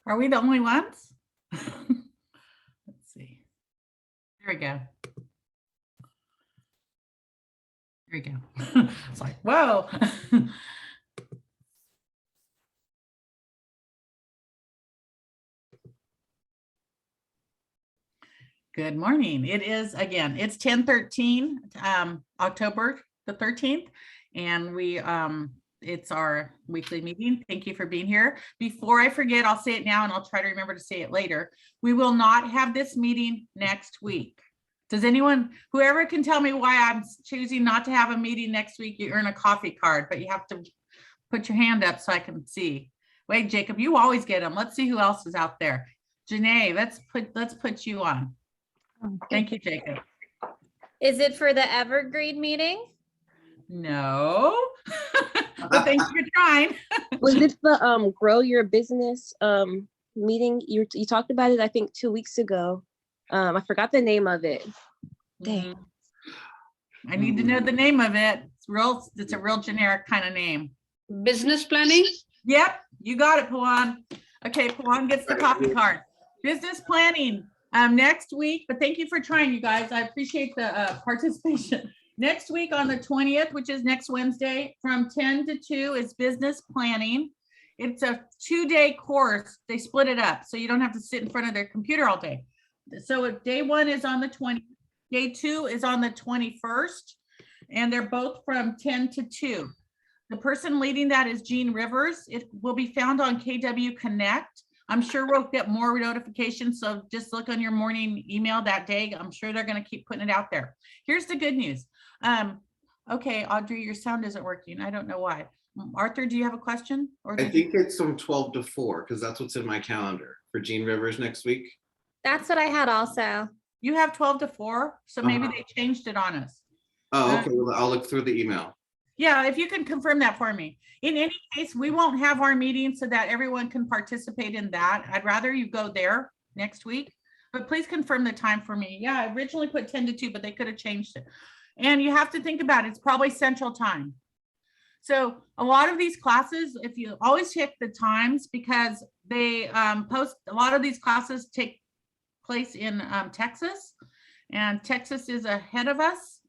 Are we the only ones? Let's see. There we go. There we go. It's like, whoa. Good morning. It is, again, it's 10/13, October the 13th, and it's our weekly meeting. Thank you for being here. Before I forget, I'll say it now and I'll try to remember to say it later. We will not have this meeting next week. Does anyone, whoever can tell me why I'm choosing not to have a meeting next week, you earn a coffee card, but you have to put your hand up so I can see. Wait, Jacob, you always get them. Let's see who else is out there. Janae, let's put you on. Thank you, Jacob. Is it for the Evergreen meeting? No, but thank you for trying. Was this the grow your business meeting? You talked about it, I think 2 weeks ago. I forgot the name of it. Dang. I need to know the name of it. It's a real generic kind of name. Business planning? Yep, you got it, Pawan. Okay, Pawan gets the coffee card. Business planning next week, but thank you for trying, you guys. I appreciate the participation. Next week on the 20th, which is next Wednesday, from 10 to 2 is business planning. It's a 2-day course. They split it up, so you don't have to sit in front of their computer all day. So day 1 is on the 20th, day 2 is on the 21st, and they're both from 10 to 2. The person leading that is Jean Rivers. It will be found on KW Connect. I'm sure we'll get more notifications, so just look on your morning email that day. I'm sure they're going to keep putting it out there. Here's the good news. Okay, Audrey, your sound isn't working. I don't know why. Arthur, do you have a question? Or I think it's from 12 to 4 because that's what's in my calendar for Jean Rivers next week. That's what I had also. You have 12 to 4, so maybe they changed it on us. Oh, okay. Well, I'll look through the email. Yeah, if you can confirm that for me. In any case, we won't have our meeting so that everyone can participate in that. I'd rather you go there next week, but please confirm the time for me. Yeah, I originally put 10 to 2, but they could have changed it. And you have to think about it, it's probably Central Time. So a lot of these classes, if you always check the times, because they post, a lot of these classes take place in Texas, and Texas is ahead of us.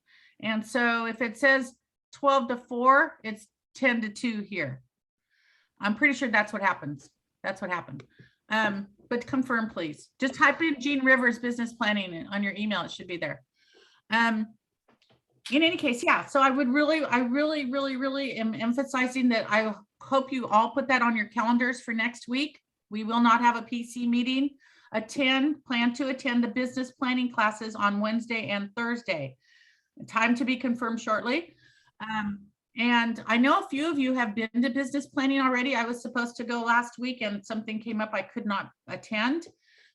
And so if it says 12 to 4, it's 10 to 2 here. I'm pretty sure that's what happens. That's what happened. But confirm, please. Just type in Jean Rivers business planning on your email. It should be there. In any case, yeah. So I really am emphasizing that I hope you all put that on your calendars for next week. We will not have a PC meeting. Plan to attend the business planning classes on Wednesday and Thursday. Time to be confirmed shortly. And I know a few of you have been to business planning already. I was supposed to go last week and something came up. I could not attend,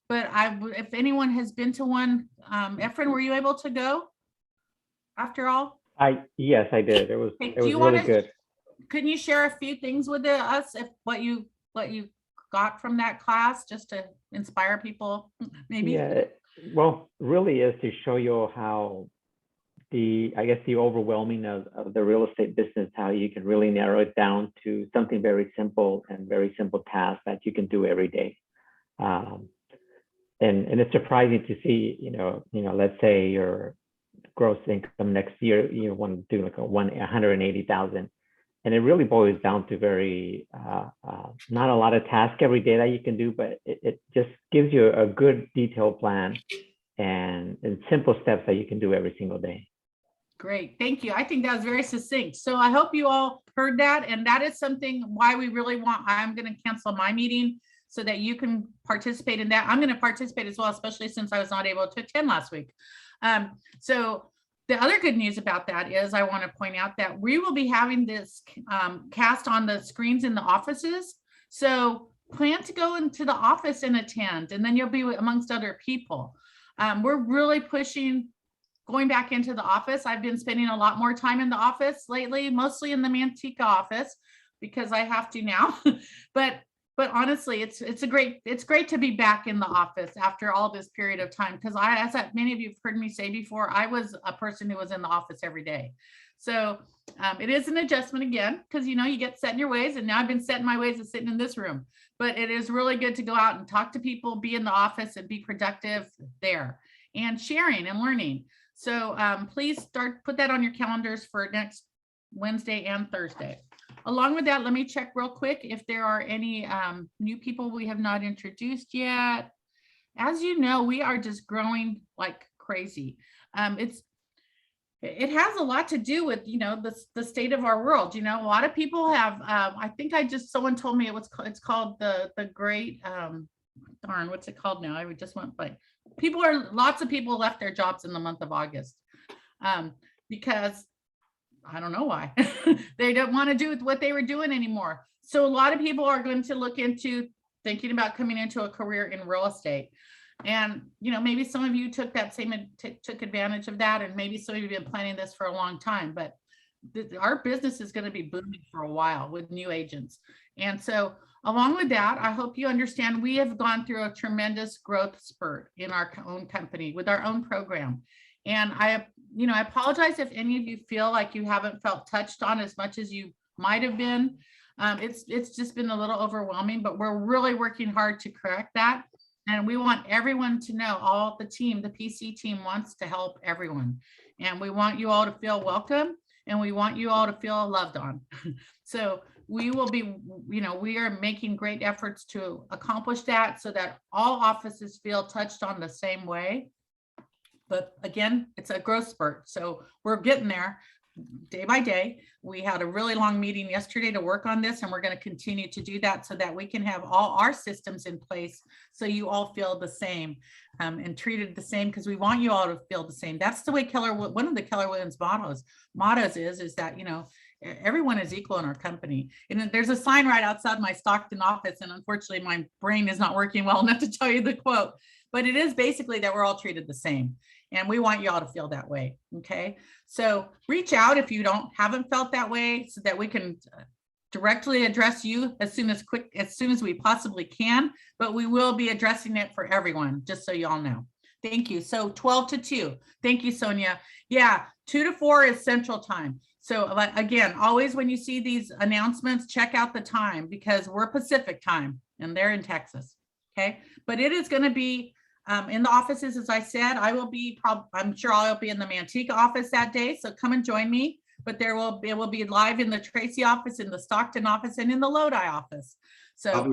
but if anyone has been to one, Efren, were you able to go after all? Yes, I did. It was really good. Can you share a few things with us, if what you got from that class, just to inspire people, maybe? Yeah, well, really is to show you how the overwhelming of the real estate business, how you can really narrow it down to something very simple and very simple tasks that you can do every day. And it's surprising to see, let's say your gross income next year, you want to do like 180,000. And it really boils down to very, not a lot of tasks every day that you can do, but it just gives you a good detailed plan and simple steps that you can do every single day. Great, thank you. I think that was very succinct. So I hope you all heard that. And that is something why we really I'm going to cancel my meeting so that you can participate in that. I'm going to participate as well, especially since I was not able to attend last week. So the other good news about that is I want to point out that we will be having this cast on the screens in the offices. So plan to go into the office and attend, and then you'll be amongst other people. We're really pushing going back into the office. I've been spending a lot more time in the office lately, mostly in the Manteca office because I have to now. But honestly, it's great to be back in the office after all this period of time, because as many of you have heard me say before, I was a person who was in the office every day. So it is an adjustment again, because you know, you get set in your ways, and now I've been set in my ways of sitting in this room. But it is really good to go out and talk to people, be in the office and be productive there and sharing and learning. So please put that on your calendars for next Wednesday and Thursday. Along with that, let me check real quick if there are any new people we have not introduced yet. As you know, we are just growing like crazy. It has a lot to do with, you know, the state of our world. You know, a lot of people have, I think someone told me it's called the great, darn, what's it called now? I just went blank. Lots of people left their jobs in the month of August because I don't know why. They don't want to do what they were doing anymore. So a lot of people are going to look into thinking about coming into a career in real estate. And, you know, maybe some of you took advantage of that. And maybe some of you have been planning this for a long time, but our business is going to be booming for a while with new agents. And so along with that, I hope you understand we have gone through a tremendous growth spurt in our own company with our own program. And I apologize if any of you feel like you haven't felt touched on as much as you might have been. It's just been a little overwhelming, but we're really working hard to correct that. And we want everyone to know, the PC team wants to help everyone. And we want you all to feel welcome, and we want you all to feel loved on. So we will be, we are making great efforts to accomplish that so that all offices feel touched on the same way. But again, it's a growth spurt. So we're getting there day by day. We had a really long meeting yesterday to work on this, and we're going to continue to do that so that we can have all our systems in place so you all feel the same and treated the same, because we want you all to feel the same. That's the way one of the Keller Williams mottos is that, you know, everyone is equal in our company. And there's a sign right outside my Stockton office, and unfortunately my brain is not working well enough to tell you the quote, but it is basically that we're all treated the same. And we want you all to feel that way. Okay. So reach out if you haven't felt that way, so that we can directly address you as soon as we possibly can, but we will be addressing it for everyone, just so you all know. Thank you. So 12 to 2. Thank you, Sonia. Yeah. 2 to 4 is Central Time. So again, always when you see these announcements, check out the time, because we're Pacific time and they're in Texas. Okay. But it is going to be in the offices, as I said. I'm sure I'll be in the Manteca office that day, so come and join me. But it will be live in the Tracy office, in the Stockton office, and in the Lodi office. So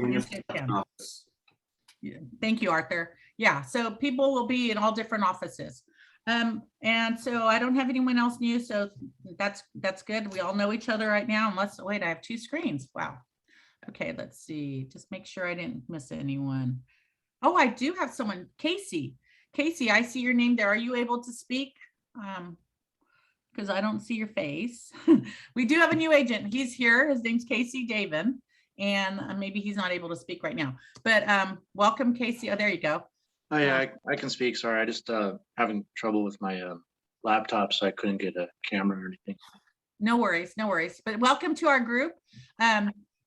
thank you, Arthur. Yeah, so people will be in all different offices. And so I don't have anyone else new, so that's good. We all know each other right now, wait, I have 2 screens. Wow. Okay, let's see. Just make sure I didn't miss anyone. Oh, I do have someone, Casey. Casey, I see your name there. Are you able to speak? Because I don't see your face. We do have a new agent. He's here. His name's Casey Davin, and maybe he's not able to speak right now. But welcome, Casey. Oh, there you go. Oh yeah, I can speak. Sorry, I just having trouble with my laptop, so I couldn't get a camera or anything. No worries, no worries. But welcome to our group.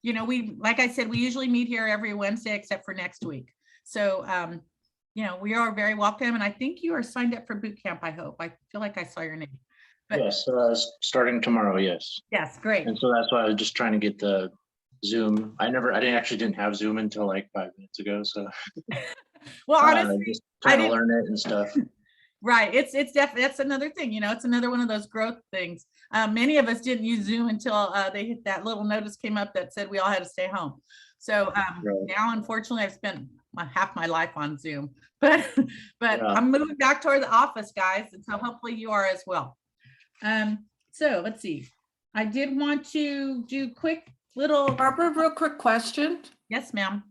You know, like I said, we usually meet here every Wednesday except for next week. So, you know, we are very welcome. And I think you are signed up for boot camp, I hope. I feel like I saw your name. But, yes, starting tomorrow, yes. Yes, great. And so that's why I was just trying to get the Zoom. I actually didn't have Zoom until like 5 minutes ago. So, well, honestly, just trying to learn it and stuff. Right. It's definitely, that's another thing, you know, it's another one of those growth things. Many of us didn't use Zoom until that little notice came up that said we all had to stay home. So now, unfortunately, I've spent half my life on Zoom, but yeah. I'm moving back toward the office, guys. And so hopefully you are as well. So let's see. I did want to do quick little. Barbara, real quick question. Yes, ma'am.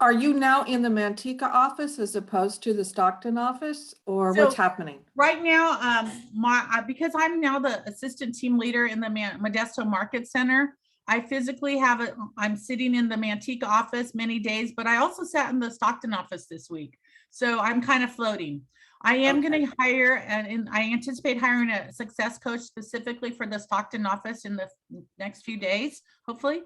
Are you now in the Manteca office as opposed to the Stockton office, or what's happening? Right now, because I'm now the assistant team leader in the Modesto Market Center, I physically I'm sitting in the Manteca office many days, but I also sat in the Stockton office this week. So I'm kind of floating. I am going to hire, and I anticipate hiring a success coach specifically for the Stockton office in the next few days, hopefully.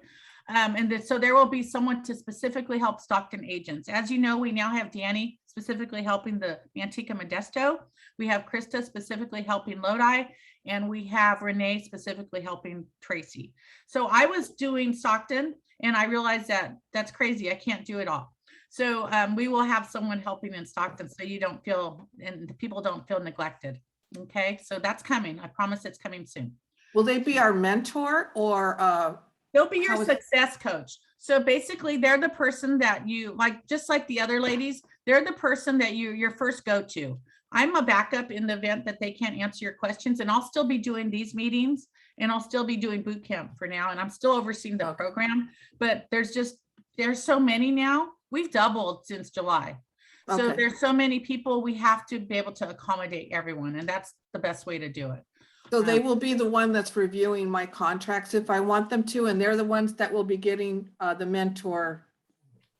So there will be someone to specifically help Stockton agents. As you know, we now have Danny specifically helping the Manteca Modesto. We have Krista specifically helping Lodi, and we have Renee specifically helping Tracy. So I was doing Stockton, and I realized that that's crazy. I can't do it all. So we will have someone helping in Stockton, so you don't feel, and people don't feel neglected. Okay, so that's coming. I promise it's coming soon. Will they be our mentor or, They'll be your How is- success coach. So basically, they're the person that you like, just like the other ladies, they're the person that your first go-to. I'm a backup in the event that they can't answer your questions, and I'll still be doing these meetings, and I'll still be doing boot camp for now, and I'm still overseeing the Okay. program, but there's so many now. We've doubled since July. So Okay. there's so many people, we have to be able to accommodate everyone, and that's the best way to do it. so they will be the one that's reviewing my contracts if I want them to, and they're the ones that will be getting the mentor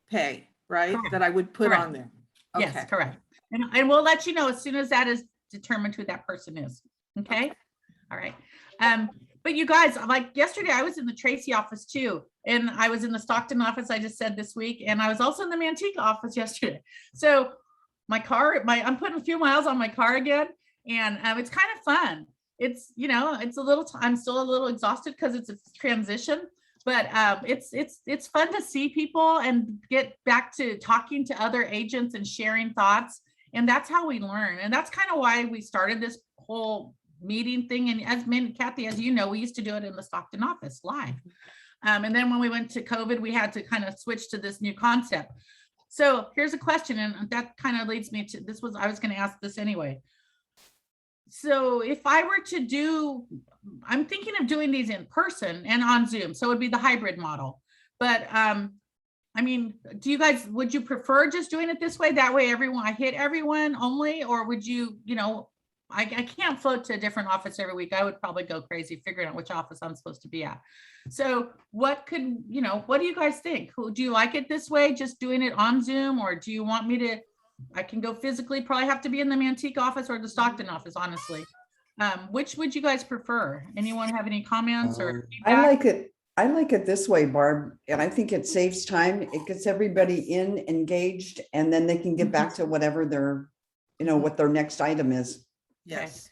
pay, right? Correct. That I would put Correct. on there. Yes, Okay. correct. And we'll let you know as soon as that is determined who that person is. Okay? All right. But you guys, like yesterday, I was in the Tracy office too, and I was in the Stockton office, I just said this week, and I was also in the Manteca office yesterday. So I'm putting a few miles on my car again, and it's kind of fun. It's, it's a little, I'm still a little exhausted because it's a transition, but it's fun to see people and get back to talking to other agents and sharing thoughts. And that's how we learn. And that's kind of why we started this whole meeting thing. And Kathy, as you know, we used to do it in the Stockton office live. And then when we went to COVID, we had to kind of switch to this new concept. So here's a question, and that kind of leads me to I was going to ask this anyway. So if I were to do, I'm thinking of doing these in person and on Zoom. So it would be the hybrid model. But I mean, would you prefer just doing it this way? That way I hit everyone only, or would you, I can't float to a different office every week. I would probably go crazy figuring out which office I'm supposed to be at. So what do you guys think? Do you like it this way, just doing it on Zoom, or do you want me to, I can go physically, probably have to be in the Manteca office or the Stockton office, honestly. Which would you guys prefer? Anyone have any comments or feedback? I like it this way, Barb, and I think it saves time. It gets everybody engaged, and then they can get back to whatever what their next item is. Yes.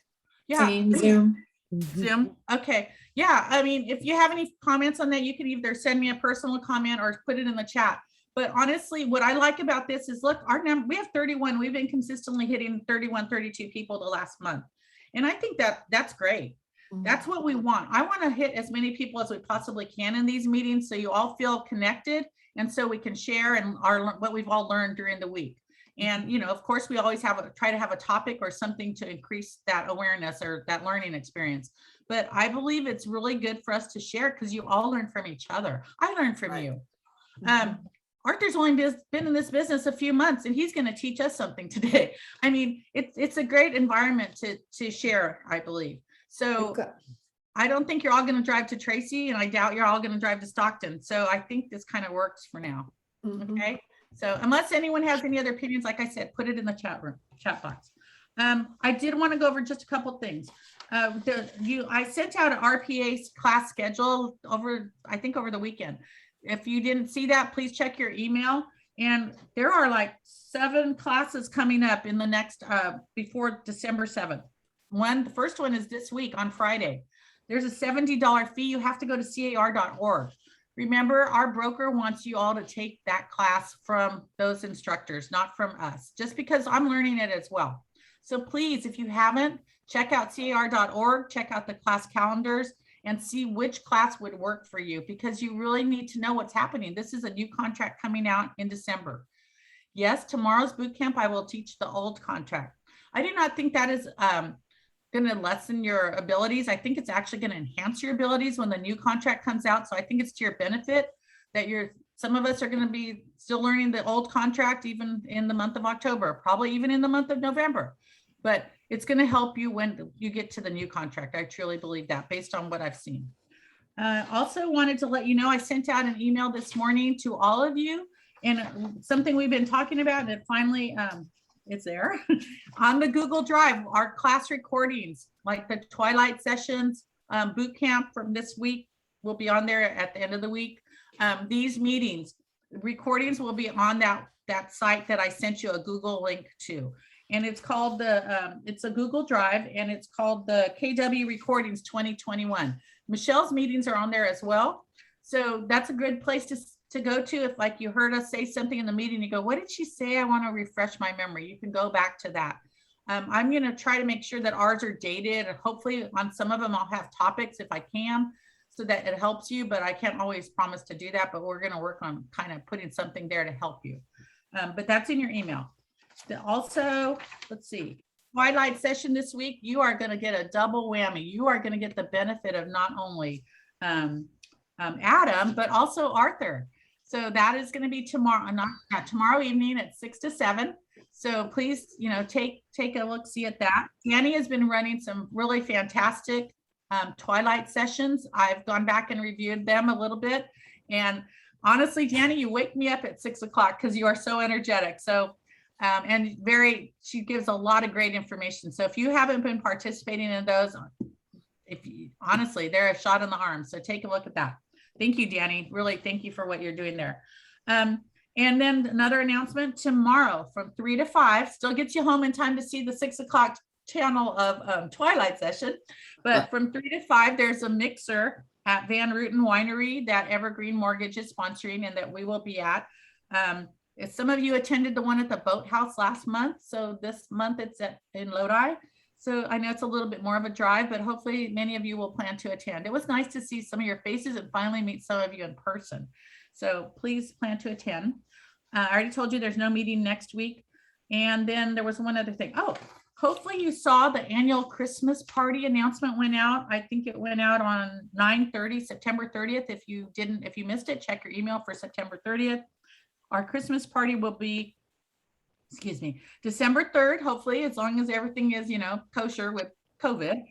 Yeah. Zoom. Zoom. Okay. Yeah. I mean, if you have any comments on that, you can either send me a personal comment or put it in the chat. But honestly, what I like about this is, look, our number, we have 31. We've been consistently hitting 31, 32 people the last month. And I think that's great. That's what we want. I want to hit as many people as we possibly can in these meetings, so you all feel connected, and so we can share and what we've all learned during the week. And of course, we always try to have a topic or something to increase that awareness or that learning experience. But I believe it's really good for us to share, because you all learn from each other. I learned from you. Arthur's only been in this business a few months, and he's going to teach us something today. I mean, it's a great environment to share, I believe. So I don't think you're all going to drive to Tracy, and I doubt you're all going to drive to Stockton. So I think this kind of works for now. Okay. So unless anyone has any other opinions, like I said, put it in the chat box. I did want to go over just a couple things. I sent out an RPA class schedule over the weekend. If you didn't see that, please check your email. And there are like 7 classes coming up in the next, before December 7th. The first one is this week on Friday. There's a $70 fee. You have to go to car.org. Remember, our broker wants you all to take that class from those instructors, not from us, just because I'm learning it as well. So please, if you haven't, check out car.org, check out the class calendars, and see which class would work for you, because you really need to know what's happening. This is a new contract coming out in December. Yes, tomorrow's boot camp, I will teach the old contract. I do not think that is going to lessen your abilities. I think it's actually going to enhance your abilities when the new contract comes out. So I think it's to your benefit that some of us are going to be still learning the old contract even in the month of October, probably even in the month of November. But it's going to help you when you get to the new contract. I truly believe that, based on what I've seen. Also wanted to let you know, I sent out an email this morning to all of you, and something we've been talking about, and it finally, it's there on the Google Drive, our class recordings, like the Twilight sessions, boot camp from this week will be on there at the end of the week. These meetings, recordings will be on that that site that I sent you a Google link to. And it's called it's a Google Drive, and it's called the KW Recordings 2021. Michelle's meetings are on there as well. So that's a good place to go to if like you heard us say something in the meeting, you go, what did she say? I want to refresh my memory. You can go back to that. I'm going to try to make sure that ours are dated, and hopefully on some of them I'll have topics if I can, so that it helps you, but I can't always promise to do that, but we're going to work on kind of putting something there to help you. But that's in your email. Also, let's see, Twilight session this week, you are going to get a double whammy. You are going to get the benefit of not only Adam, but also Arthur. So that is going to be tomorrow, not tomorrow evening at 6 to 7. So please, take a look, see at that. Danny has been running some really fantastic Twilight sessions. I've gone back and reviewed them a little bit. And honestly, Danny, you wake me up at 6 o'clock because you are so energetic. So, and she gives a lot of great information. So if you haven't been participating in those, honestly, they're a shot in the arm. So take a look at that. Thank you, Danny. Really, thank you for what you're doing there. And then another announcement tomorrow from 3 to 5, still gets you home in time to see the 6 o'clock channel of Twilight session. But from 3 to 5, there's a mixer at Van Ruten Winery that Evergreen Mortgage is sponsoring and that we will be at. If some of you attended the one at the Boathouse last month, so this month it's in Lodi. So I know it's a little bit more of a drive, but hopefully many of you will plan to attend. It was nice to see some of your faces and finally meet some of you in person. So please plan to attend. I already told you there's no meeting next week. And then there was one other thing. Oh, hopefully you saw the annual Christmas party announcement went out. I think it went out on 9/30, September 30th. If you missed it, check your email for September 30th. Our Christmas party will be, December 3rd, hopefully, as long as everything is, kosher with COVID.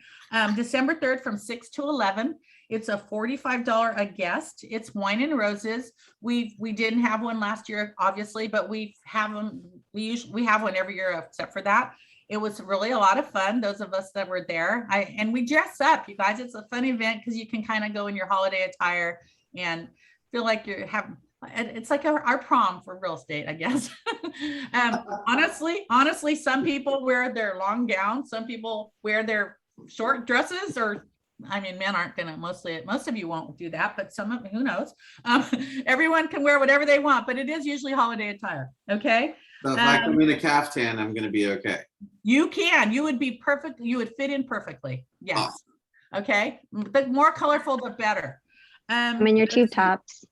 December 3rd from 6 to 11. It's a $45 a guest. It's wine and roses. We didn't have one last year, obviously, but we have them. We have one every year except for that. It was really a lot of fun. Those of us that were there, and we dress up, you guys. It's a fun event because you can kind of go in your holiday attire and feel like it's like our prom for real estate, I guess. Honestly, some people wear their long gowns. Some people wear their short dresses, men aren't gonna, most of you won't do that, but some of who knows. Everyone can wear whatever they want, but it is usually holiday attire. Okay. So if I come in a caftan, I'm gonna be okay. You would be perfect. You would fit in perfectly. Yes. Awesome. Okay. The more colorful, the better. Come in your tube tops.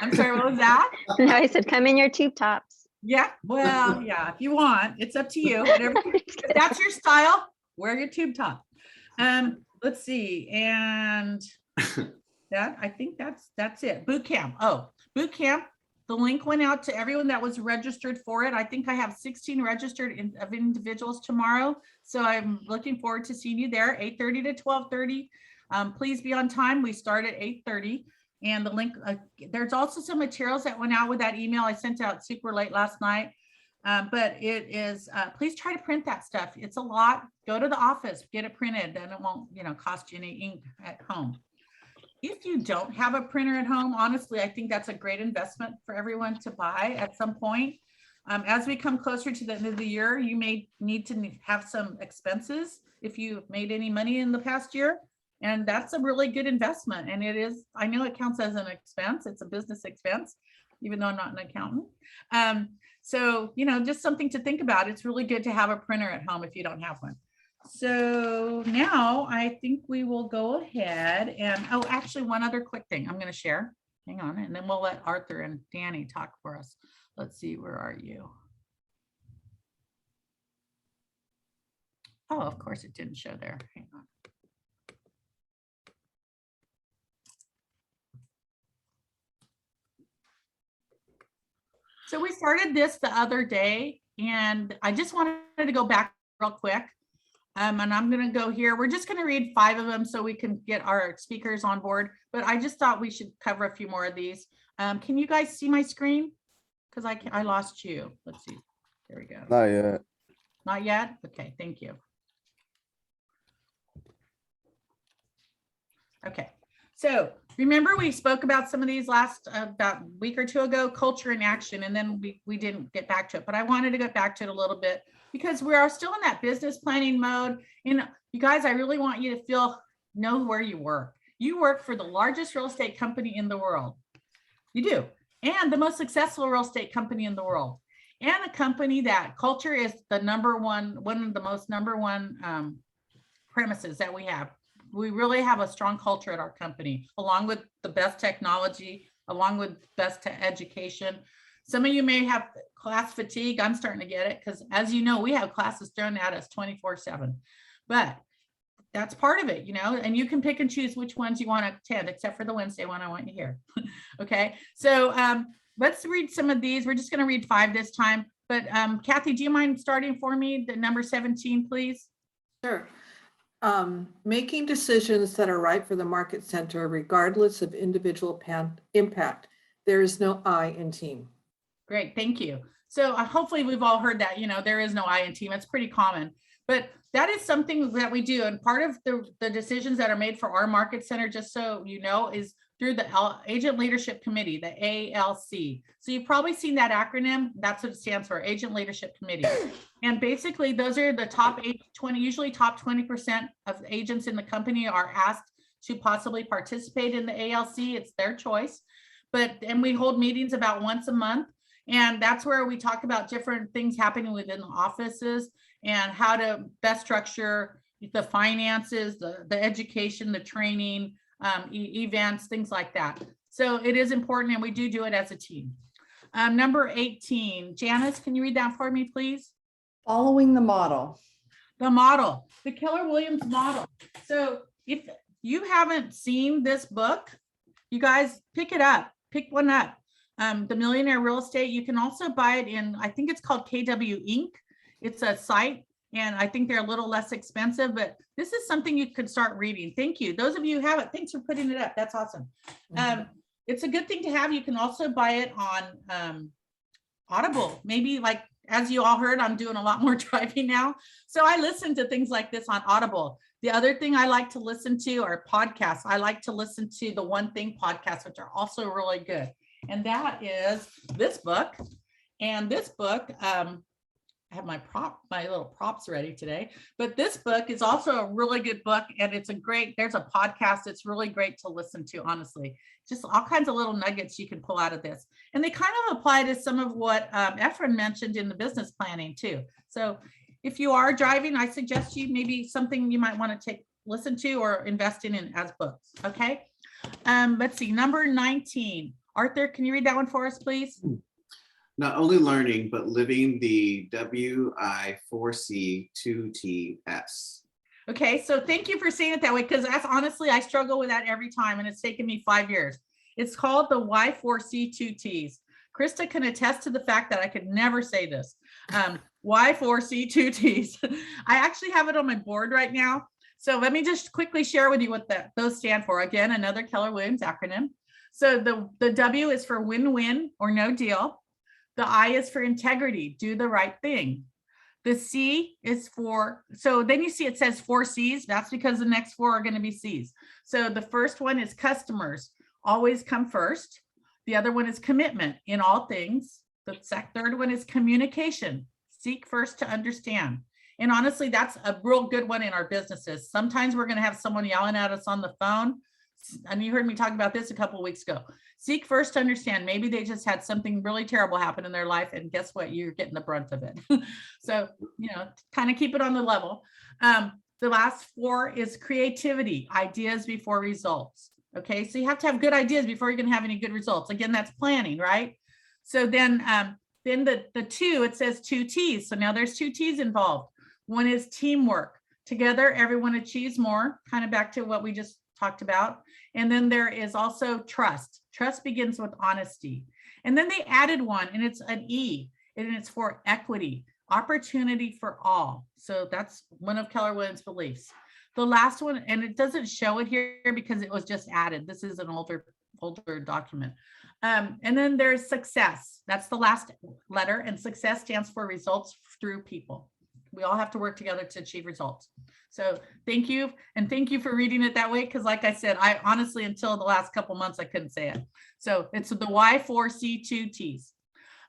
I'm sorry, what was that? No, I said come in your tube tops. Yeah, well, yeah, if you want, it's up to you. Whatever, if that's your style, wear your tube top. Let's see, and I think that's it. Boot camp. Oh, boot camp. The link went out to everyone that was registered for it. I think I have 16 registered of individuals tomorrow. So I'm looking forward to seeing you there, 8:30 to 12:30. Please be on time. We start at 8:30. And the link, there's also some materials that went out with that email I sent out super late last night. But it is, please try to print that stuff. It's a lot. Go to the office, get it printed, then it won't, cost you any ink at home. If you don't have a printer at home, honestly, I think that's a great investment for everyone to buy at some point. As we come closer to the end of the year, you may need to have some expenses if you've made any money in the past year. And that's a really good investment. And it is, I know it counts as an expense. It's a business expense, even though I'm not an accountant. So, just something to think about. It's really good to have a printer at home if you don't have one. So now I think we will go ahead and, actually one other quick thing I'm going to share. Hang on, and then we'll let Arthur and Danny talk for us. Let's see, where are you? Oh, of course it didn't show there. Hang on. So we started this the other day, and I just wanted to go back real quick. And I'm going to go here. We're just going to read 5 of them so we can get our speakers on board. But I just thought we should cover a few more of these. Can you guys see my screen? Because I lost you. Let's see. There we go. Not yet. Not yet? Okay, thank you. Okay, so Remember, we spoke about some of these last about a week or two ago, culture in action, and then we didn't get back to it, but I wanted to get back to it a little bit because we are still in that business planning mode. And you guys, I really want you to know where you work. You work for the largest real estate company in the world. You do. And the most successful real estate company in the world. And a company that culture is the one of the most number one premises that we have. We really have a strong culture at our company, along with the best technology, along with best education. Some of you may have class fatigue. I'm starting to get it because, as you know, we have classes thrown at us 24/7. But that's part of it, and you can pick and choose which ones you want to attend, except for the Wednesday one I want you here. Okay, so let's read some of these. We're just going to read 5 this time. But Kathy, do you mind starting for me the number 17, please? Sure. Making decisions that are right for the market center, regardless of individual impact. There is no I in team. Great, thank you. So hopefully we've all heard that, there is no I in team. It's pretty common, but that is something that we do. And part of the decisions that are made for our market center, just so you know, is through the Agent Leadership Committee, the ALC. So you've probably seen that acronym. That's what it stands for, Agent Leadership Committee. And basically those are the top 20, usually top 20% of agents in the company are asked to possibly participate in the ALC. It's their choice. And we hold meetings about once a month. And that's where we talk about different things happening within the offices and how to best structure the finances, the education, the training, events, things like that. So it is important, and we do it as a team. Number 18, Janice, can you read that for me, please? Following the model. The model, the Keller Williams model. So if you haven't seen this book, you guys pick it up, pick one up. The Millionaire Real Estate, you can also buy it in, I think it's called KW Inc. It's a site, and I think they're a little less expensive, but this is something you could start reading. Thank you. Those of you who have it, thanks for putting it up. That's awesome. It's a good thing to have. You can also buy it on Audible. Maybe, like, as you all heard, I'm doing a lot more driving now. So I listen to things like this on Audible. The other thing I like to listen to are podcasts. I like to listen to the One Thing podcast, which are also really good. And that is this book. And this book, I have my little props ready today, but this book is also a really good book. And there's a podcast. It's really great to listen to, honestly. Just all kinds of little nuggets you can pull out of this. And they kind of apply to some of what Efren mentioned in the business planning too. So if you are driving, I suggest you maybe something you might want to listen to or invest in as books. Okay. Let's see, number 19. Arthur, can you read that one for us, please? Not only learning, but living the WI4C2TS. Okay, so thank you for saying it that way, because that's honestly, I struggle with that every time, and it's taken me 5 years. It's called the Y4C2Ts. Krista can attest to the fact that I could never say this. Y4C2Ts. I actually have it on my board right now. So let me just quickly share with you what those stand for. Again, another Keller Williams acronym. So the W is for win-win or no deal. The I is for integrity, do the right thing. The C is so then you see it says 4 C's. That's because the next 4 are going to be C's. So the first one is customers, always come first. The other one is commitment in all things. The third one is communication, seek first to understand. And honestly, that's a real good one in our businesses. Sometimes we're going to have someone yelling at us on the phone. And you heard me talk about this a couple of weeks ago. Seek first to understand. Maybe they just had something really terrible happen in their life, and guess what? You're getting the brunt of it. So, kind of keep it on the level. The last 4 is creativity, ideas before results. Okay, so you have to have good ideas before you're going to have any good results. Again, that's planning, right? So then the 2, it says 2 T's. So now there's 2 T's involved. One is teamwork. Together, everyone achieves more, kind of back to what we just talked about. And then there is also trust. Trust begins with honesty. And then they added one, and it's an E, and it's for equity, opportunity for all. So that's one of Keller Williams' beliefs. The last one, and it doesn't show it here because it was just added. This is an older document. And then there's success. That's the last letter, and success stands for results through people. We all have to work together to achieve results. So thank you. And thank you for reading it that way. Cause like I said, I honestly, until the last couple months, I couldn't say it. So it's the Y4C2Ts.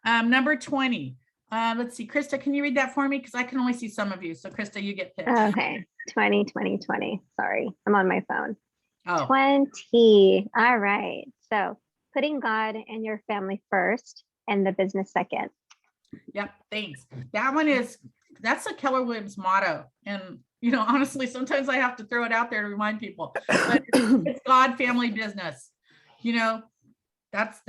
Number 20. Let's see, Krista, can you read that for me? Cause I can only see some of you. So Krista, you get picked. Okay, 20, 20, 20. Sorry, I'm on my phone. Oh, 20. All right. So putting God and your family first and the business second. yep. Thanks. That's a Keller Williams motto. And, honestly, sometimes I have to throw it out there to remind people, but it's God, family, business. That's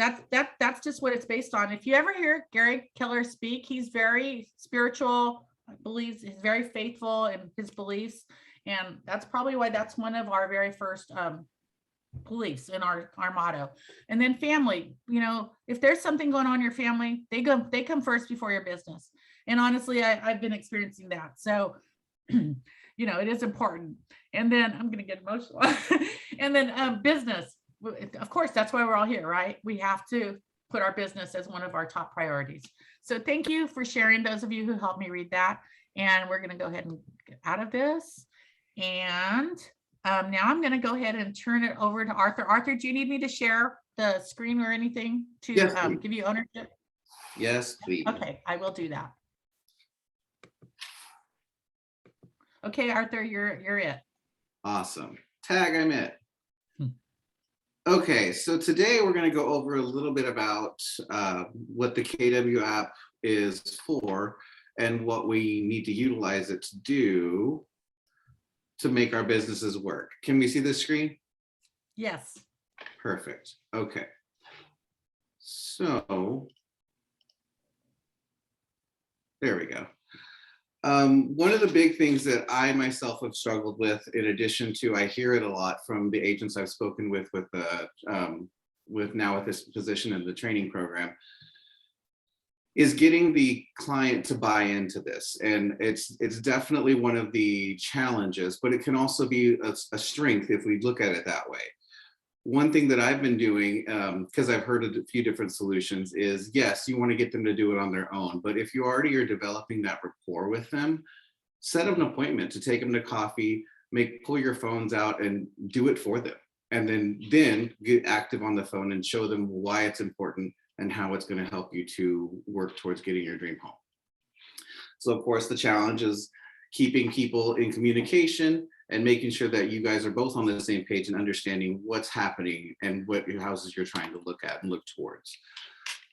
just what it's based on. If you ever hear Gary Keller speak, he's very spiritual, believes he's very faithful in his beliefs. And that's probably why that's one of our very first beliefs in our motto. And then family, if there's something going on in your family, they come first before your business. And honestly, I've been experiencing that. So, it is important. And then I'm going to get emotional. And then business, of course, that's why we're all here, right? We have to put our business as one of our top priorities. So thank you for sharing, those of you who helped me read that. And we're going to go ahead and get out of this. And now I'm going to go ahead and turn it over to Arthur. Arthur, do you need me to share the screen or anything to Yes, give you ownership? Yes, please. Okay, I will do that. Okay, Arthur, you're it. Awesome. Tag, I'm it. Okay, so today we're going to go over a little bit about what the KW app is for and what we need to utilize it to do to make our businesses work. Can we see this screen? Yes. Perfect. Okay. So there we go. One of the big things that I myself have struggled with, in addition to, I hear it a lot from the agents I've spoken with this position in the training program, is getting the client to buy into this. And it's definitely one of the challenges, but it can also be a strength if we look at it that way. One thing that I've been doing, because I've heard of a few different solutions, is yes, you want to get them to do it on their own. But if you already are developing that rapport with them, set up an appointment to take them to coffee, pull your phones out and do it for them. And then get active on the phone and show them why it's important and how it's going to help you to work towards getting your dream home. So of course, the challenge is keeping people in communication and making sure that you guys are both on the same page and understanding what's happening and what houses you're trying to look at and look towards.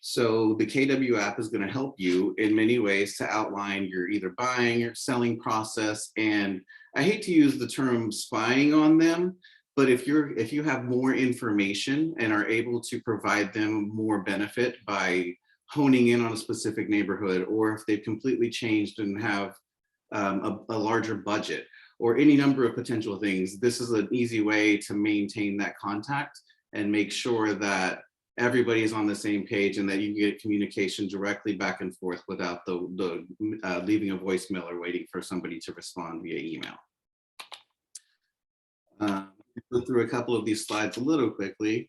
So the KW app is going to help you in many ways to outline your either buying or selling process. And I hate to use the term spying on them, but if you have more information and are able to provide them more benefit by honing in on a specific neighborhood, or if they've completely changed and have a larger budget, or any number of potential things, this is an easy way to maintain that contact and make sure that everybody is on the same page and that you get communication directly back and forth without the leaving a voicemail or waiting for somebody to respond via email. Go through a couple of these slides a little quickly.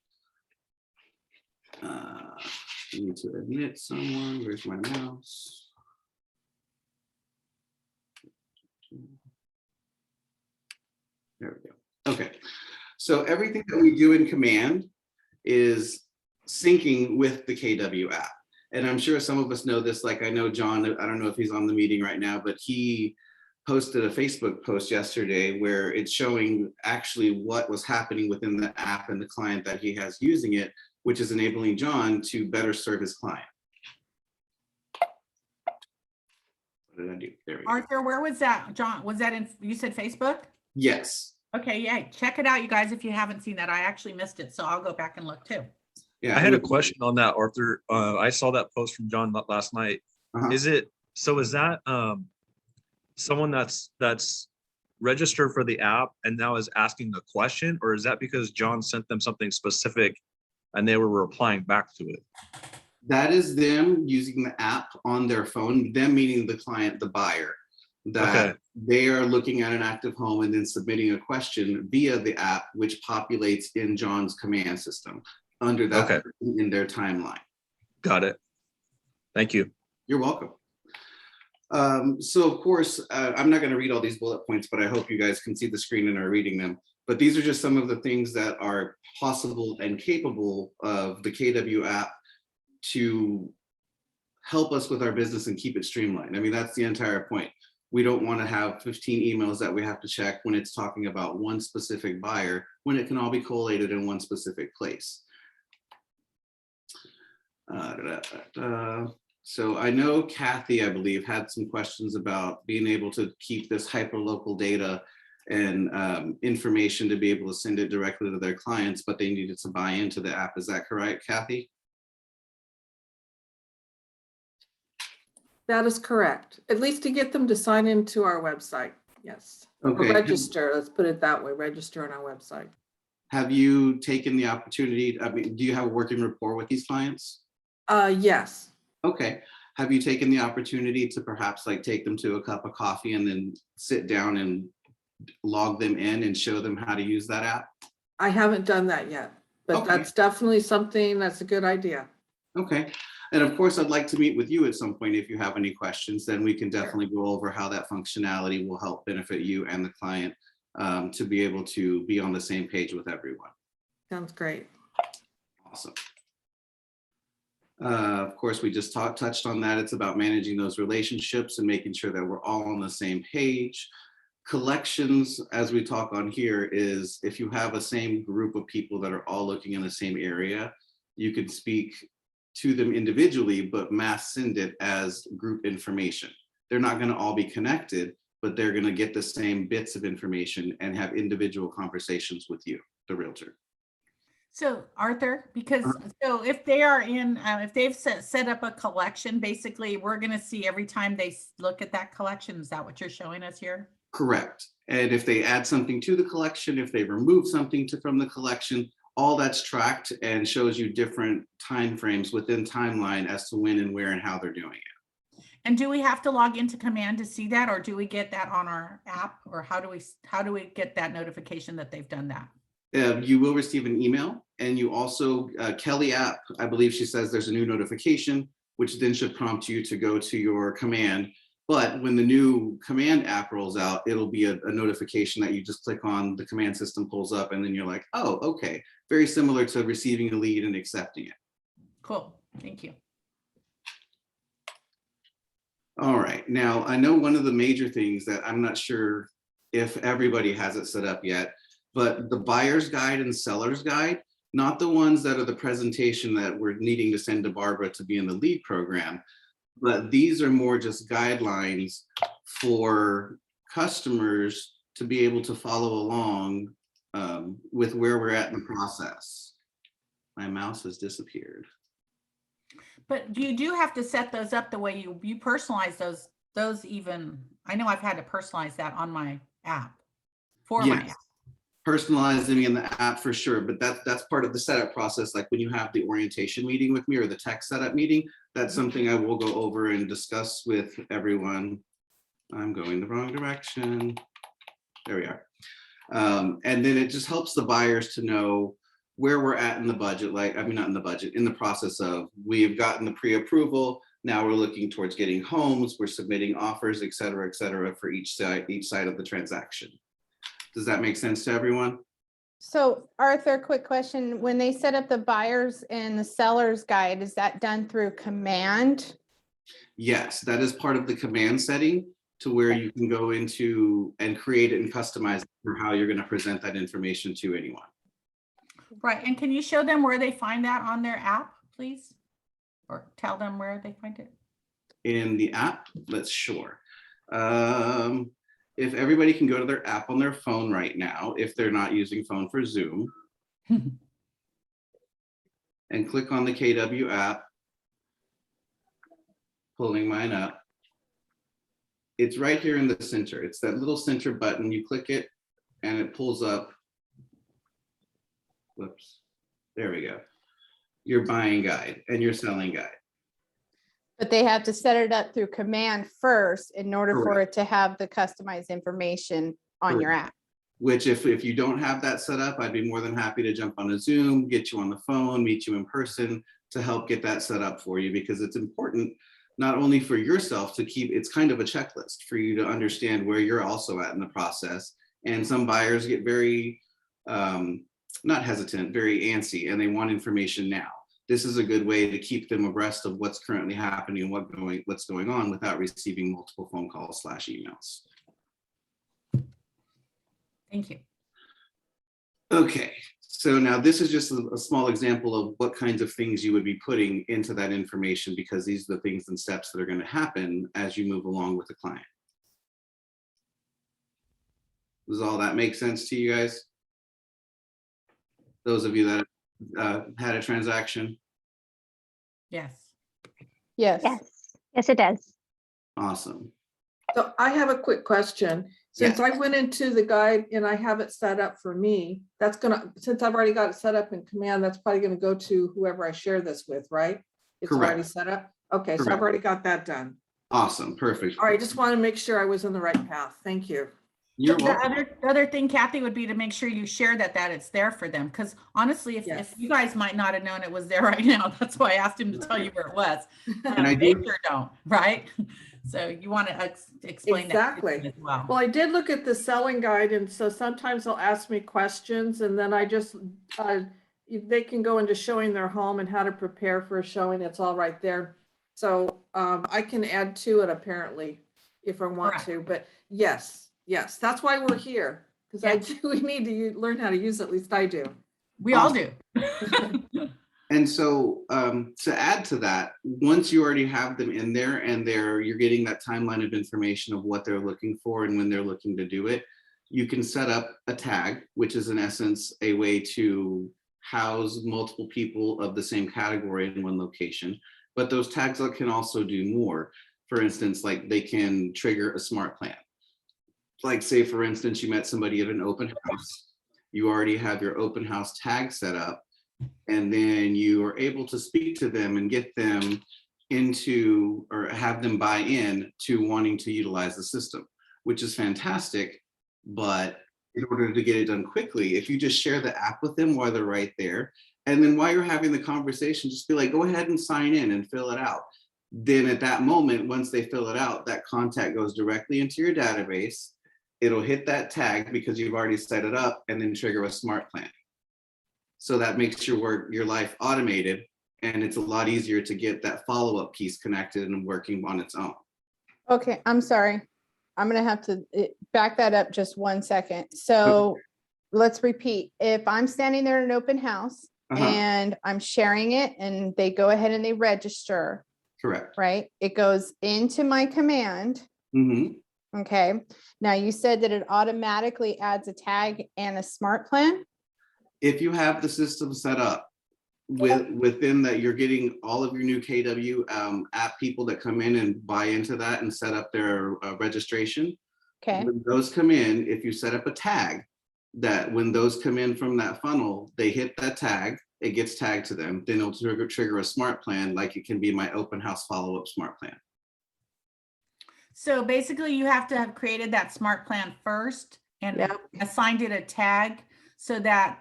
I need to admit someone. Where's my mouse? There we go. Okay, so everything that we do in Command is syncing with the KW app. And I'm sure some of us know this, like I know John, I don't know if he's on the meeting right now, but he posted a Facebook post yesterday where it's showing actually what was happening within the app and the client that he has using it, which is enabling John to better serve his client. What did I do? There we go. Arthur, where was that? John, was that you said Facebook? Yes. Okay, yeah, check it out, you guys, if you haven't seen that. I actually missed it, so I'll go back and look too. Yeah. I had a question on that, Arthur. I saw that post from John last night. Is that someone that's registered for the app and now is asking the question, or is that because John sent them something specific and they were replying back to it? That is them using the app on their phone, them meaning the client, the buyer, that they are looking at an active home and then submitting a question via the app, which populates in John's command system under that in their timeline. Got it. Thank you. You're welcome. So of course, I'm not going to read all these bullet points, but I hope you guys can see the screen and are reading them. But these are just some of the things that are possible and capable of the KW app to help us with our business and keep it streamlined. I mean, that's the entire point. We don't want to have 15 emails that we have to check when it's talking about one specific buyer, when it can all be collated in one specific place. So I know Kathy, I believe, had some questions about being able to keep this hyper-local data and information to be able to send it directly to their clients, but they needed to buy into the app. Is that correct, Kathy? That is correct. At least to get them to sign into our website. Yes. Or Okay. register. Let's put it that way. Register on our website. Have you taken the opportunity, I mean, do you have a working rapport with these clients? Yes. Okay. Have you taken the opportunity to perhaps like take them to a cup of coffee and then sit down and log them in and show them how to use that app? I haven't done that yet, but Okay. that's definitely something that's a good idea. Okay. And of course, I'd like to meet with you at some point if you have any questions, then we can definitely go over how that functionality will help benefit you and the client to be able to be on the same page with everyone. Sounds great. Awesome. Of course, we just touched on that. It's about managing those relationships and making sure that we're all on the same page. Collections, as we talk on here, is if you have a same group of people that are all looking in the same area, you could speak to them individually, but mass send it as group information. They're not going to all be connected, but they're going to get the same bits of information and have individual conversations with you, the realtor. So Arthur, because so if they are in, if they've set up a collection, basically we're going to see every time they look at that collection. Is that what you're showing us here? Correct. And if they add something to the collection, if they remove something from the collection, all that's tracked and shows you different time frames within timeline as to when and where and how they're doing it. And do we have to log into Command to see that, or do we get that on our app, or how do we get that notification that they've done that? You will receive an email, and you also, Kelly app, I believe she says there's a new notification, which then should prompt you to go to your command. But when the new command app rolls out, it'll be a notification that you just click on, the command system pulls up, and then you're like, oh, okay. Very similar to receiving a lead and accepting it. Cool, thank you. All right, now I know one of the major things that I'm not sure if everybody has it set up yet, but the buyer's guide and seller's guide, not the ones that are the presentation that we're needing to send to Barbara to be in the lead program, but these are more just guidelines for customers to be able to follow along with where we're at in the process. My mouse has disappeared. But you do have to set those up the way you personalize those even, I know I've had to personalize that on my app for my app. Personalizing in the app for sure, but that's part of the setup process. Like when you have the orientation meeting with me or the tech setup meeting, that's something I will go over and discuss with everyone. I'm going the wrong direction. There we are. And then it just helps the buyers to know where we're at in the budget. Like, I mean, not in the budget, in the process of, we have gotten the pre-approval. Now we're looking towards getting homes. We're submitting offers, et cetera, for each side of the transaction. Does that make sense to everyone? So Arthur, quick question. When they set up the buyers and the seller's guide, is that done through Command? Yes, that is part of the command setting to where you can go into and create it and customize it for how you're going to present that information to anyone. Right, and can you show them where they find that on their app, please? Or tell them where they find it? In the app, let's sure. If everybody can go to their app on their phone right now, if they're not using phone for Zoom, and click on the KW app, pulling mine up. It's right here in the center. It's that little center button. You click it and it pulls up. Whoops. There we go. Your buying guide and your selling guide. But they have to set it up through Command first in order for Correct. it to have the customized information on your app. Which if you don't have that set up, I'd be more than happy to jump on a Zoom, get you on the phone, meet you in person to help get that set up for you, because it's important not only for yourself to keep, it's kind of a checklist for you to understand where you're also at in the process. And some buyers get very, not hesitant, very antsy, and they want information now. This is a good way to keep them abreast of what's currently happening and what's going on without receiving multiple phone calls / emails. Thank you. Okay, so now this is just a small example of what kinds of things you would be putting into that information, because these are the things and steps that are going to happen as you move along with the client. Does all that make sense to you guys? Those of you that had a transaction? Yes. Yes. Yes, it does. Awesome. So I have a quick question. Since Yes. I went into the guide and I have it set up for me, that's gonna, since I've already got it set up in Command, that's probably gonna go to whoever I share this with, right? It's already Correct. set up? Okay, so I've Correct. already got that done. Awesome, perfect. All right, just want to make sure I was on the right path. Thank you. You're The welcome. other thing, Kathy, would be to make sure you share that it's there for them. Because honestly, if Yes. you guys might not have known it was there right now, that's why I asked him to tell you where it was. And I They do- sure don't, right? So you want to explain that to Exactly. them as well. Well, I did look at the selling guide, and so sometimes they'll ask me questions, and then I just, they can go into showing their home and how to prepare for a showing. It's all right there. So I can add to it apparently if I want Correct. to, but yes, that's why we're here. Because we need to learn how to use it, at least I do. We all do. And so to add to that, once you already have them in there and you're getting that timeline of information of what they're looking for and when they're looking to do it, you can set up a tag, which is in essence a way to house multiple people of the same category in one location. But those tags can also do more. For instance, like they can trigger a smart plan. Like say, for instance, you met somebody at an open house. You already have your open house tag set up. And then you are able to speak to them and get them into, or have them buy in to wanting to utilize the system, which is fantastic. But in order to get it done quickly, if you just share the app with them while they're right there, and then while you're having the conversation, just be like, go ahead and sign in and fill it out. Then at that moment, once they fill it out, that contact goes directly into your database. It'll hit that tag because you've already set it up, and then trigger a smart plan. So that makes your life automated, and it's a lot easier to get that follow-up piece connected and working on its own. Okay, I'm sorry. I'm gonna have to back that up just 1 second. So let's repeat. If I'm standing there in an open house and I'm sharing it and they go ahead and they register, Correct. right? It goes into my command. Okay. Now you said that it automatically adds a tag and a smart plan. If you have the system set up within that, you're getting all of your new KW app people that come in and buy into that and set up their registration. Okay. When those come in, if you set up a tag, that when those come in from that funnel, they hit that tag, it gets tagged to them, then it'll trigger a smart plan, like it can be my open house follow-up smart plan. So basically you have to have created that smart plan first and assigned it a tag so that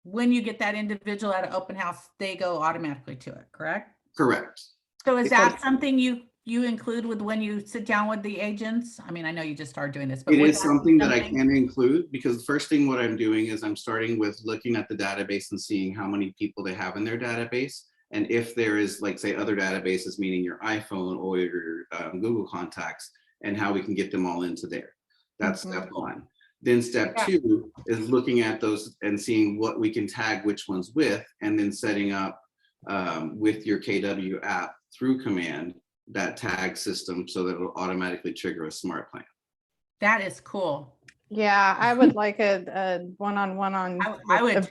when you get that individual at an open house, they go automatically to it, correct? Correct. So is that something you include with when you sit down with the agents? I mean, I know you just started doing this, but it is something that I can include, because the first thing what I'm doing is I'm starting with looking at the database and seeing how many people they have in their database. And if there is, like, say, other databases, meaning your iPhone or your Google contacts, and how we can get them all into there. That's step one. Then step two is looking at those and seeing what we can tag which ones with, and then setting up with your KW app through command that tag system so that it'll automatically trigger a smart plan. That is cool. Yeah, I would like a one-on-one on. I would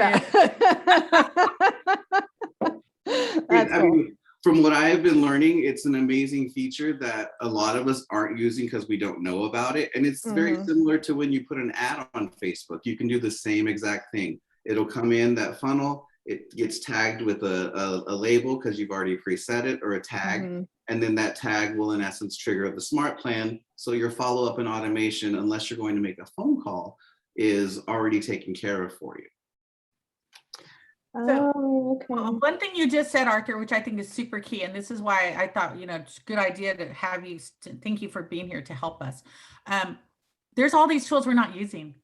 That's I cool. mean, from what I have been learning, it's an amazing feature that a lot of us aren't using because we don't know about it. And it's very similar to when you put an ad on Facebook. You can do the same exact thing. It'll come in that funnel. It gets tagged with a label because you've already preset it, or a tag. And then that tag will, in essence, trigger the smart plan. So your follow-up and automation, unless you're going to make a phone call, is already taken care of for you. Oh, okay. One thing you just said, Arthur, which I think is super key, and this is why I thought, it's a good idea to have you, thank you for being here to help us. There's all these tools we're not using.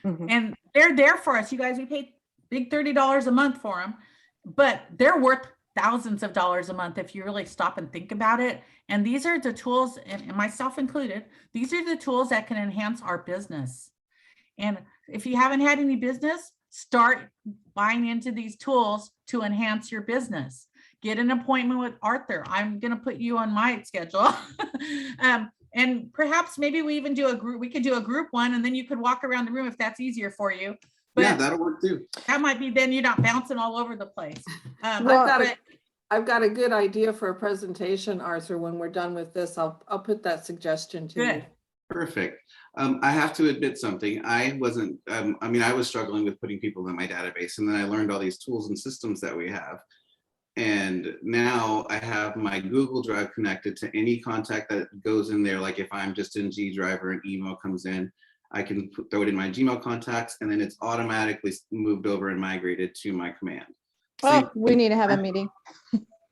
And they're there for us. You guys, we pay big $30 a month for them, but they're worth thousands of dollars a month if you really stop and think about it. And these are the tools, and myself included, these are the tools that can enhance our business. And if you haven't had any business, start buying into these tools to enhance your business. Get an appointment with Arthur. I'm going to put you on my schedule. And perhaps maybe we even do a group, we could do a group one, and then you could walk around the room if that's easier for you. But Yeah, that'll work too. that might be, then you're not bouncing all over the place. I've got a good idea for a presentation, Arthur. When we're done with this, I'll put that suggestion to you. Good. Perfect. I have to admit something. I wasn't, I was struggling with putting people in my database, and then I learned all these tools and systems that we have. And now I have my Google Drive connected to any contact that goes in there. Like if I'm just in G Drive or an email comes in, I can throw it in my Gmail contacts, and then it's automatically moved over and migrated to my command. Oh, we need to have a meeting.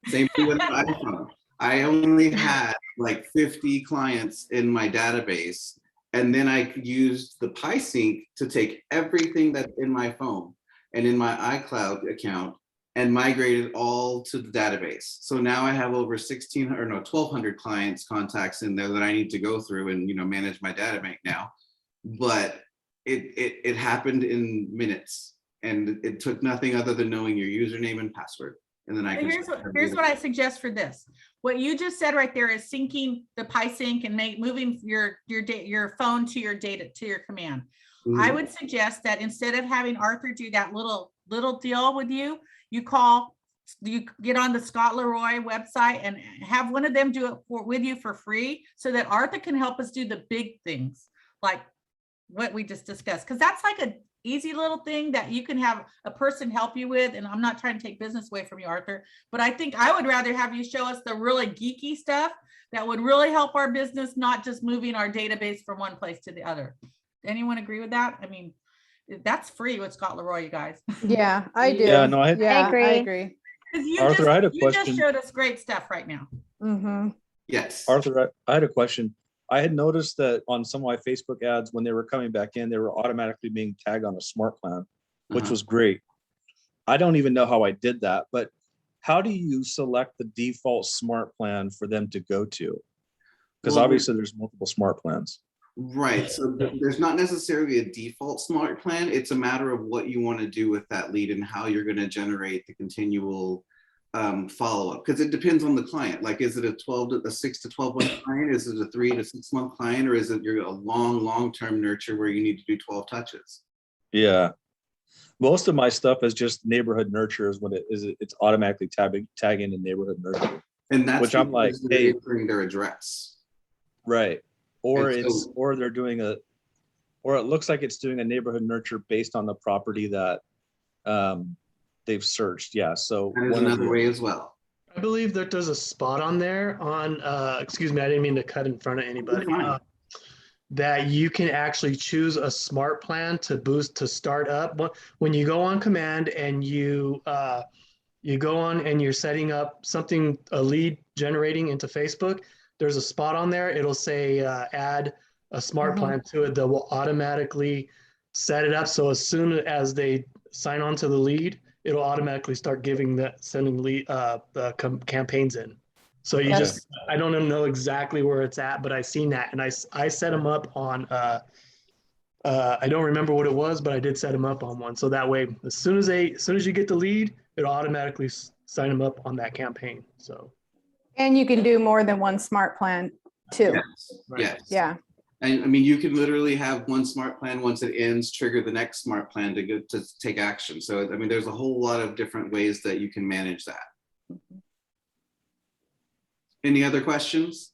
Same thing with iPhone. I only had like 50 clients in my database, and then I used the PySync to take everything that's in my phone and in my iCloud account and migrated all to the database. So now I have over 1,200 clients contacts in there that I need to go through and manage my data bank now. But it happened in minutes, and it took nothing other than knowing your username and password. And then I can. Here's what I suggest for this. What you just said right there is syncing the PySync and moving your phone to your data, to your command. I would suggest that instead of having Arthur do that little deal with you, you get on the Scott Leroy website and have one of them do it with you for free, so that Arthur can help us do the big things like what we just discussed. Because that's like a easy little thing that you can have a person help you with. And I'm not trying to take business away from you, Arthur, but I think I would rather have you show us the really geeky stuff that would really help our business, not just moving our database from one place to the other. Anyone agree with that? I mean, that's free with Scott Leroy, you guys. Yeah, I do. Yeah, no, I agree. Arthur, I had a You question. just showed us great stuff right now. Yes. Arthur, I had a question. I had noticed that on some of my Facebook ads, when they were coming back in, they were automatically being tagged on a smart plan, which was great. I don't even know how I did that, but how do you select the default smart plan for them to go to? Because obviously there's multiple smart plans. Right. So there's not necessarily a default smart plan. It's a matter of what you want to do with that lead and how you're going to generate the continual follow-up, because it depends on the client. Like, is it a 6 to 12 month client? Is it a 3 to 6 month client? Or is it a long-term nurture where you need to do 12 touches? Yeah. Most of my stuff is just neighborhood nurtures when it's automatically tagging in neighborhood nurture. And that's which I'm like, hey, entering their address. Right. Or and it's, or they're doing or it looks like it's doing a neighborhood nurture based on the property that they've searched. Yeah. So that is another way as well. I believe that there's a spot on there on, excuse me, I didn't mean to cut in front of anybody. That you can actually choose a smart plan to start up. When you go on command and you go on and you're setting up something, a lead generating into Facebook, there's a spot on there. It'll say add a smart plan to it that will automatically set it up. So as soon as they sign on to the lead, it'll automatically start sending lead the campaigns in. So you I don't know exactly where it's at, but I've seen that, and I set them up on. I don't remember what it was, but I did set them up on one. So that way, as soon as you get the lead, it'll automatically sign them up on that campaign. So. And you can do more than one smart plan too. Yes. Right. Yes. Yeah. And I mean, you can literally have one smart plan, once it ends, trigger the next smart plan to take action. So, I mean, there's a whole lot of different ways that you can manage that. Any other questions?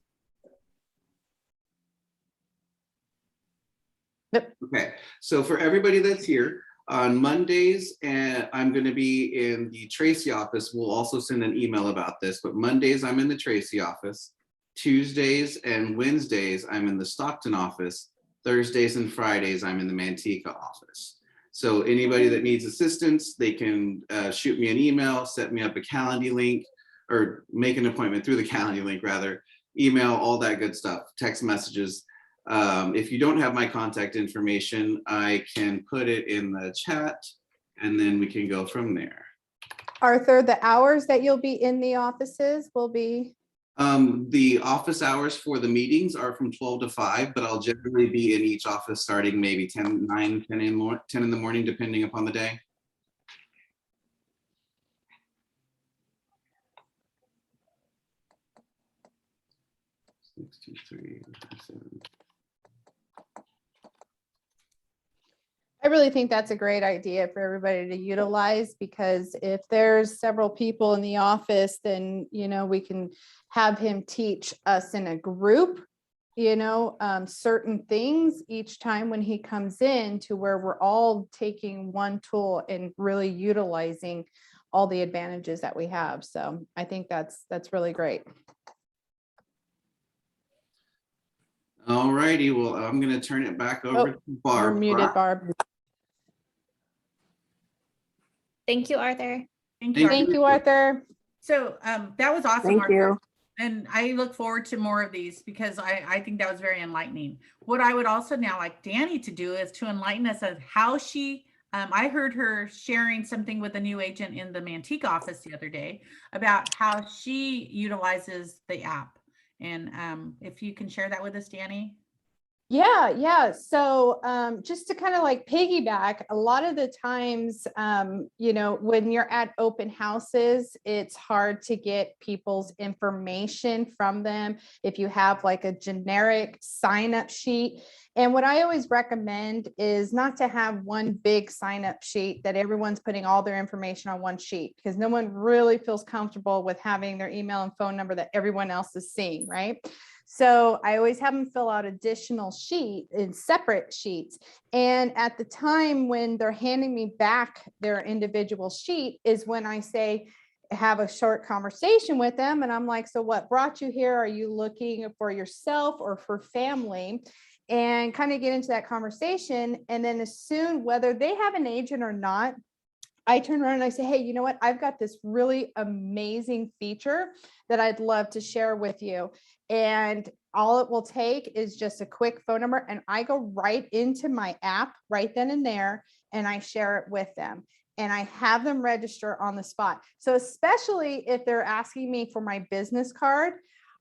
Yep. Okay, so for everybody that's here, on Mondays, and I'm going to be in the Tracy office. We'll also send an email about this, but Mondays I'm in the Tracy office. Tuesdays and Wednesdays I'm in the Stockton office. Thursdays and Fridays I'm in the Manteca office. So anybody that needs assistance, they can shoot me an email, set me up a Calendly link, or make an appointment through the Calendly link rather, email, all that good stuff, text messages. If you don't have my contact information, I can put it in the chat and then we can go from there. Arthur, the hours that you'll be in the offices will be? The office hours for the meetings are from 12 to 5, but I'll generally be in each office starting maybe 10 in the morning, depending upon the day. Six, two, three, seven. I really think that's a great idea for everybody to utilize, because if there's several people in the office, then, you know, we can have him teach us in a group, you know, certain things each time when he comes in, to where we're all taking one tool and really utilizing all the advantages that we have. So I think that's really great. All righty, well, I'm going to turn it back over to Barb. You're muted, Barb. Thank you, Arthur. Thank you. Thank you, Arthur. So that was awesome. Thank Arthur. you. And I look forward to more of these, because I think that was very enlightening. What I would also now like Danny to do is to enlighten us of how she, I heard her sharing something with a new agent in the Manteca office the other day about how she utilizes the app. And if you can share that with us, Danny. Yeah. So just to kind of like piggyback, a lot of the times, you know, when you're at open houses, it's hard to get people's information from them if you have like a generic sign up sheet. And what I always recommend is not to have one big sign up sheet that everyone's putting all their information on one sheet, because no one really feels comfortable with having their email and phone number that everyone else is seeing, right? So I always have them fill out additional sheet in separate sheets. And at the time when they're handing me back their individual sheet is when I say, have a short conversation with them. And I'm like, so what brought you here? Are you looking for yourself or for family? And kind of get into that conversation. And then as soon, whether they have an agent or not, I turn around and I say, hey, you know what? I've got this really amazing feature that I'd love to share with you. And all it will take is just a quick phone number. And I go right into my app right then and there, and I share it with them. And I have them register on the spot. So especially if they're asking me for my business card,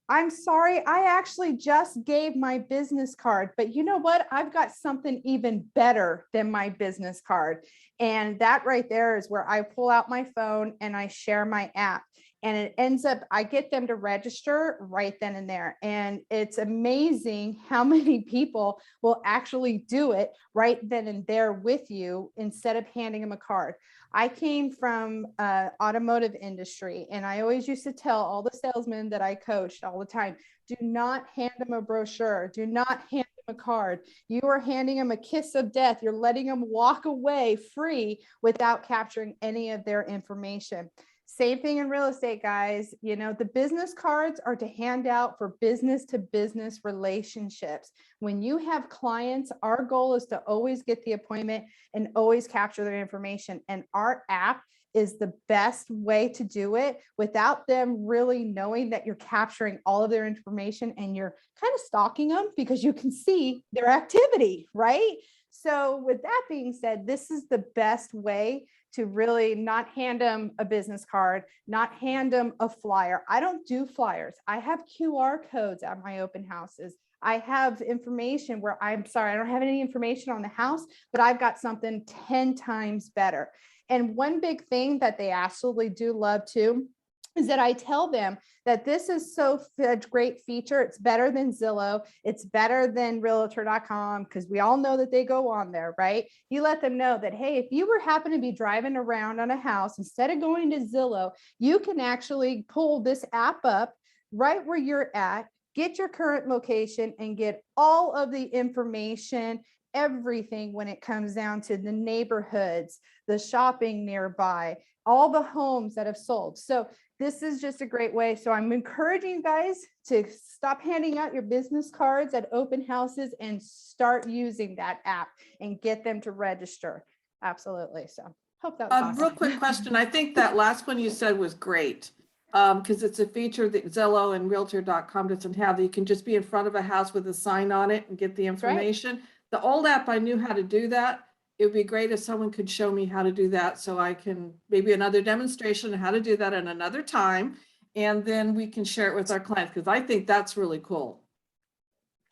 I'm sorry, I actually just gave my business card, but you know what? I've got something even better than my business card. And that right there is where I pull out my phone and I share my app. And it ends up, I get them to register right then and there. And it's amazing how many people will actually do it right then and there with you instead of handing them a card. I came from automotive industry, and I always used to tell all the salesmen that I coached all the time, do not hand them a brochure. Do not hand them a card. You are handing them a kiss of death. You're letting them walk away free without capturing any of their information. Same thing in real estate, guys. You know, the business cards are to hand out for business to business relationships. When you have clients, our goal is to always get the appointment and always capture their information. And our app is the best way to do it without them really knowing that you're capturing all of their information and you're kind of stalking them because you can see their activity, right? So with that being said, this is the best way to really not hand them a business card, not hand them a flyer. I don't do flyers. I have QR codes at my open houses. I have information where I'm sorry, I don't have any information on the house, but I've got something 10 times better. And one big thing that they absolutely do love too is that I tell them that this is a great feature. It's better than Zillow. It's better than realtor.com, because we all know that they go on there, right? You let them know that, hey, if you were happen to be driving around on a house, instead of going to Zillow, you can actually pull this app up right where you're at, get your current location, and get all of the information, everything when it comes down to the neighborhoods, the shopping nearby, all the homes that have sold. So this is just a great way. So I'm encouraging you guys to stop handing out your business cards at open houses and start using that app and get them to register. Absolutely. So hope that was Real awesome. quick question. I think that last one you said was great. Because it's a feature that Zillow and Realtor.com doesn't have. That you can just be in front of a house with a sign on it and get the right. information. The old app, I knew how to do that. It would be great if someone could show me how to do that, so I can, maybe another demonstration of how to do that at another time. And then we can share it with our clients, because I think that's really cool.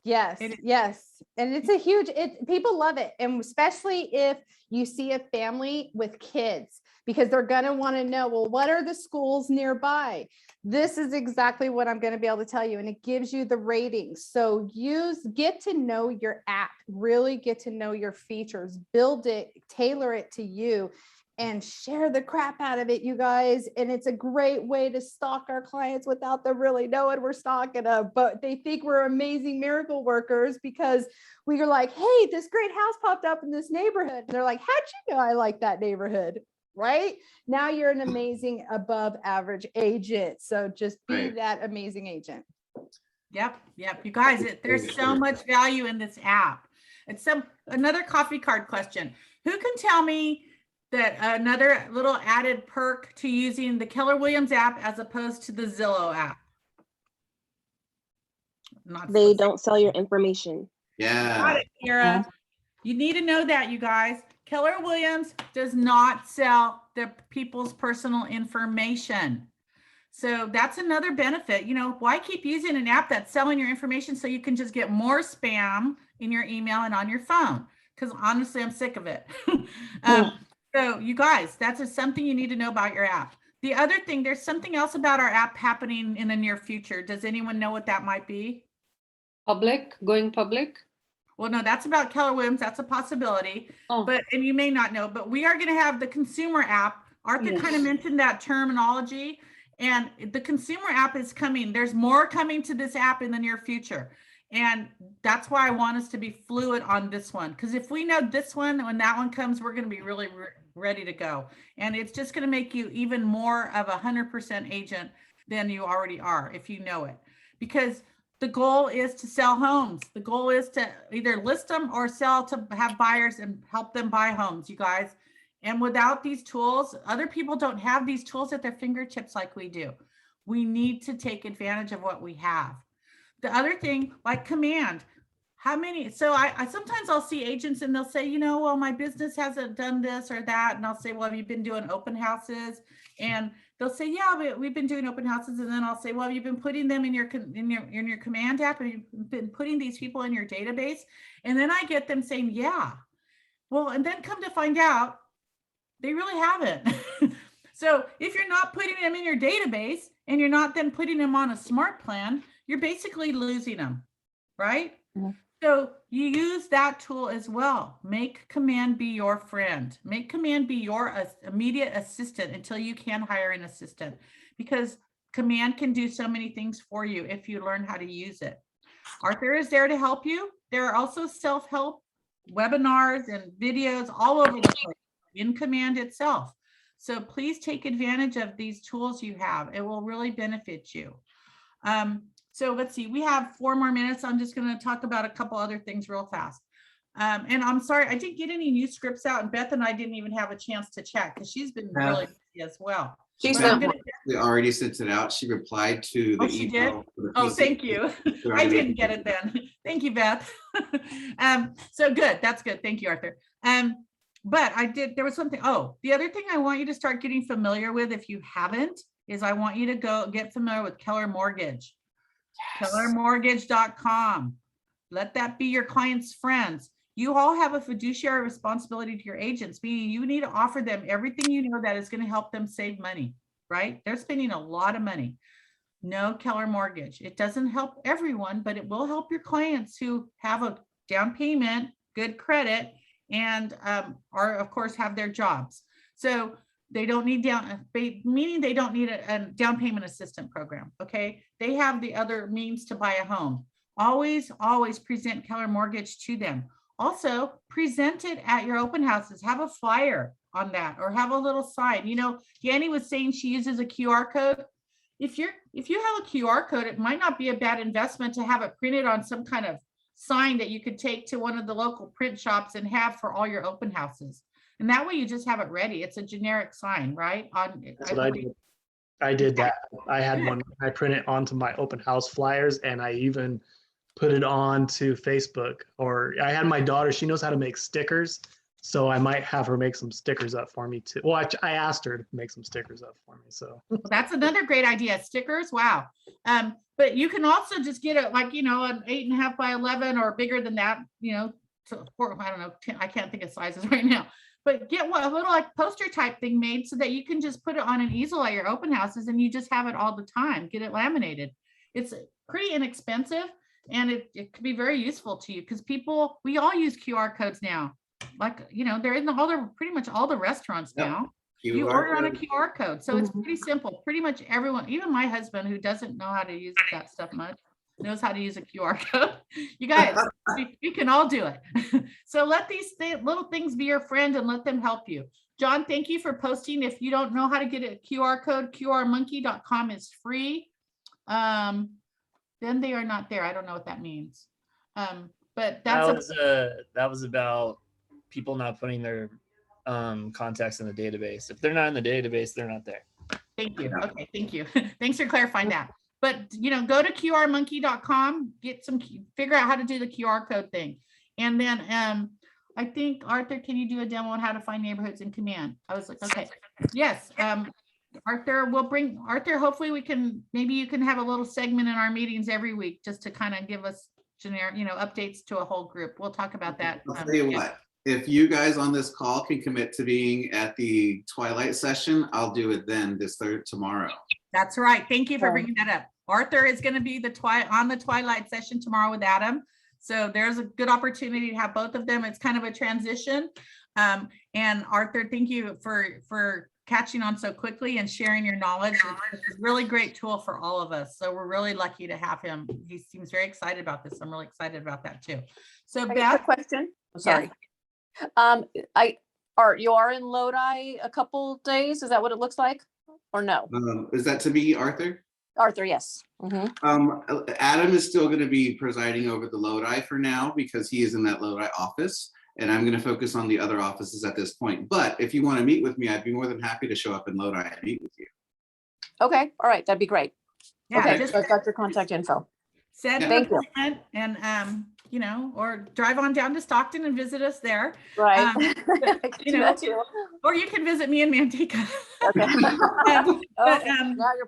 Yes, It is. yes. And it's a huge, people love it. And especially if you see a family with kids, because they're going to want to know, well, what are the schools nearby? This is exactly what I'm going to be able to tell you. And it gives you the ratings. So get to know your app, really get to know your features, build it, tailor it to you, and share the crap out of it, you guys. And it's a great way to stalk our clients without them really knowing we're stalking them. But they think we're amazing miracle workers because we are like, hey, this great house popped up in this neighborhood. And they're like, how'd you know I like that neighborhood? Right? Now you're an amazing above average agent. So just be Right. that amazing agent. Yep. You guys, there's so much value in this app. It's another coffee card question. Who can tell me that another little added perk to using the Keller Williams app as opposed to the Zillow app? They don't sell your information. Yeah. Got it, Kira. You need to know that, you guys. Keller Williams does not sell the people's personal information. So that's another benefit. You know, why keep using an app that's selling your information so you can just get more spam in your email and on your phone? Because honestly, I'm sick of it. So you guys, that's something you need to know about your app. The other thing, there's something else about our app happening in the near future. Does anyone know what that might be? Going public? Well, no, that's about Keller Williams. That's a possibility. Oh. But, and you may not know, but we are going to have the consumer app. Arthur kind of mentioned that terminology, and the consumer app is coming. There's more coming to this app in the near future. And that's why I want us to be fluid on this one. Because if we know this one, when that one comes, we're going to be really ready to go. And it's just going to make you even more of 100% agent than you already are, if you know it. Because the goal is to sell homes. The goal is to either list them or sell to have buyers and help them buy homes, you guys. And without these tools, other people don't have these tools at their fingertips like we do. We need to take advantage of what we have. The other thing, like Command, how many, so I sometimes I'll see agents and they'll say, you know, well, my business hasn't done this or that. And I'll say, well, have you been doing open houses? And they'll say, yeah, we've been doing open houses. And then I'll say, well, have you been putting them in your Command app? Have you been putting these people in your database? And then I get them saying, yeah. Well, and then come to find out, they really haven't. So if you're not putting them in your database and you're not then putting them on a smart plan, you're basically losing them, right? Mm-hmm. So you use that tool as well. Make Command be your friend. Make Command be your immediate assistant until you can hire an assistant, because Command can do so many things for you if you learn how to use it. Arthur is there to help you. There are also self-help webinars and videos all over the place in Command itself. So please take advantage of these tools you have. It will really benefit you. So let's see, we have 4 more minutes. I'm just going to talk about a couple other things real fast. And I'm sorry, I didn't get any new scripts out, and Beth and I didn't even have a chance to check because she's been really busy as well. She already sent it out. She replied to the email. Oh, thank you. I didn't get it then. Thank you, Beth. So good. That's good. Thank you, Arthur. But there was something. Oh, the other thing I want you to start getting familiar with, if you haven't, is I want you to go get familiar with Keller Mortgage. Yes. KellerMortgage.com. Let that be your clients' friends. You all have a fiduciary responsibility to your agents, meaning you need to offer them everything you know that is going to help them save money, right? They're spending a lot of money. No Keller Mortgage. It doesn't help everyone, but it will help your clients who have a down payment, good credit, and are, of course, have their jobs. So they don't need meaning they don't need a down payment assistance program, okay? They have the other means to buy a home. Always, always present Keller Mortgage to them. Also, present it at your open houses. Have a flyer on that, or have a little sign. You know, Yanni was saying she uses a QR code. If you have a QR code, it might not be a bad investment to have it printed on some kind of sign that you could take to one of the local print shops and have for all your open houses. And that way you just have it ready. It's a generic sign, right? That's what I did. I did that. I had one, I printed onto my open house flyers, and I even put it on to Facebook. Or I had my daughter, she knows how to make stickers. So I might have her make some stickers up for me too. Well, I asked her to make some stickers up for me, so. Well, that's another great idea. Stickers, wow. But you can also just get it like, an 8.5 by 11 or bigger than that, I don't know, 10, I can't think of sizes right now. But get a little like poster type thing made so that you can just put it on an easel at your open houses and you just have it all the time. Get it laminated. It's pretty inexpensive and it could be very useful to you because we all use QR codes now. Like, they're in pretty much all the restaurants now. You order on a QR code. So it's pretty simple. Pretty much everyone, even my husband who doesn't know how to use that stuff much, knows how to use a QR code. You guys, we can all do it. So let these little things be your friend and let them help you. John, thank you for posting. If you don't know how to get a QR code, qrmonkey.com is free. Then they are not there. I don't know what that means. But that was about people not putting their contacts in the database. If they're not in the database, they're not there. Thank you. Okay, thank you. Thanks for clarifying that. But go to qrmonkey.com, figure out how to do the QR code thing. And then I think, Arthur, can you do a demo on how to find neighborhoods in command? I was like, okay. Yes. Arthur, hopefully maybe you can have a little segment in our meetings every week just to kind of give us generic, updates to a whole group. We'll talk about that. I'll tell you what, if you guys on this call can commit to being at the Twilight session, I'll do it then tomorrow. That's right. Thank you for bringing that up. Arthur is going to be on the Twilight session tomorrow with Adam. So there's a good opportunity to have both of them. It's kind of a transition. And Arthur, thank you for catching on so quickly and sharing your knowledge. It's a really great tool for all of us. So we're really lucky to have him. He seems very excited about this. I'm really excited about that too. So Beth, question. I'm sorry. You are in Lodi a couple days. Is that what it looks like? Or no? Is that to me, Arthur? Arthur, yes. Adam is still going to be presiding over the Lodi for now because he is in that Lodi office, and I'm going to focus on the other offices at this point. But if you want to meet with me, I'd be more than happy to show up in Lodi and meet with you. Okay, all right, that'd be great. Yeah, okay, so I've got your contact info. Set an appointment and or drive on down to Stockton and visit us there. Right. Or you can visit me in Manteca. Okay.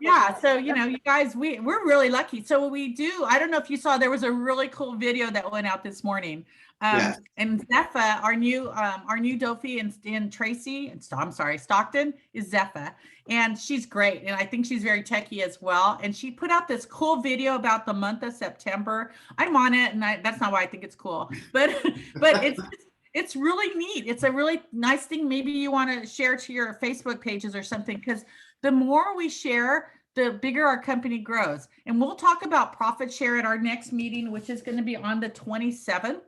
Yeah, so you guys, we're really lucky. So we do, I don't know if you saw, there was a really cool video that went out this morning. And Zepha, our new Dofi in Tracy, Stockton is Zepha, and she's great. And I think she's very techie as well. And she put out this cool video about the month of September. I'm on it, and that's not why I think it's cool, but it's really neat. It's a really nice thing. Maybe you want to share to your Facebook pages or something, because the more we share, the bigger our company grows. And we'll talk about profit share at our next meeting, which is going to be on the 27th.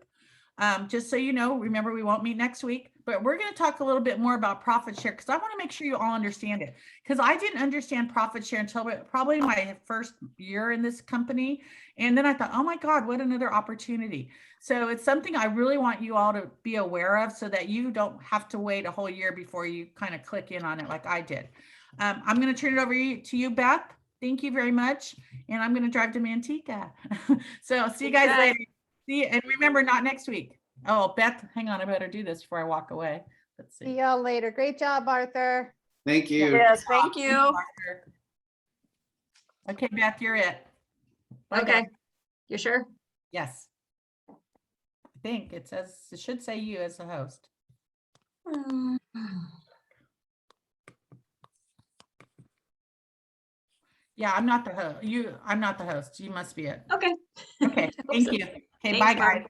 Just so you know, remember, we won't meet next week, but we're going to talk a little bit more about profit share because I want to make sure you all understand it, because I didn't understand profit share until probably my first year in this company. And then I thought, oh my God, what another opportunity. So it's something I really want you all to be aware of so that you don't have to wait a whole year before you kind of click in on it like I did. I'm going to turn it over to you, Beth. Thank you very much. And I'm going to drive to Manteca. So see you guys later. See you, and remember, not next week. Oh, Beth, hang on. I better do this before I walk away. Let's see. See y'all later. Great job, Arthur. Thank you. Yes, thank you. Okay, Beth, you're it. Bye, Okay. guys. You sure? Yes. I think it should say you as the host. Yeah, I'm not the host. I'm not the host. You must be it. Okay. Okay. Thank you. Okay. Bye, guys.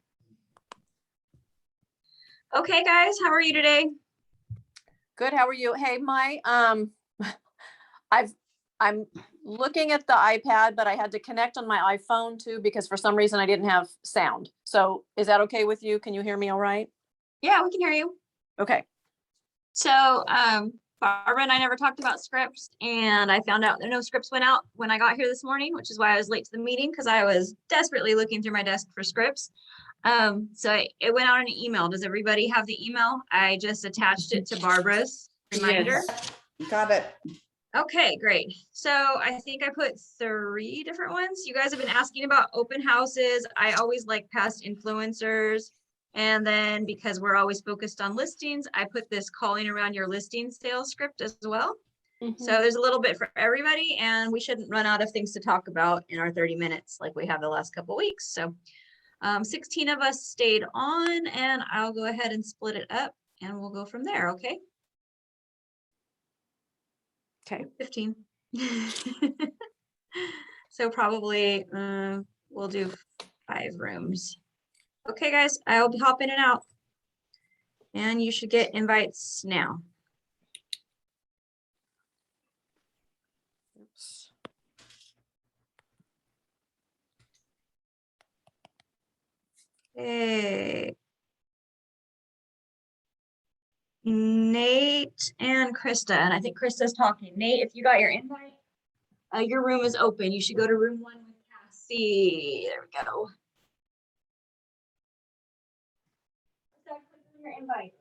Okay, guys, how are you today? Good. How are you? Hey, I'm looking at the iPad, but I had to connect on my iPhone too because for some reason I didn't have sound. So is that okay with you? Can you hear me all right? Yeah, we can hear you. Okay. So Barbara and I never talked about scripts, and I found out that no scripts went out when I got here this morning, which is why I was late to the meeting, because I was desperately looking through my desk for scripts. It went out in an email. Does everybody have the email? I just attached it to Barbara's reminder. Yes. Got it. Okay, great. So I think I put 3 different ones. You guys have been asking about open houses. I always like past influencers. And then because we're always focused on listings, I put this calling around your listing sales script as well. So there's a little bit for everybody, and we shouldn't run out of things to talk about in our 30 minutes like we have the last couple weeks. So 16 of us stayed on, and I'll go ahead and split it up and we'll go from there. Okay. Okay, 15. So probably we'll do 5 rooms. Okay, guys, I'll be hopping in and out. And you should get invites now. Oops. Hey. Nate and Krista, and I think Krista's talking. Nate, if you got your invite, your room is open. You should go to room 1 with Cassie. There we go. Krista, click on your invite.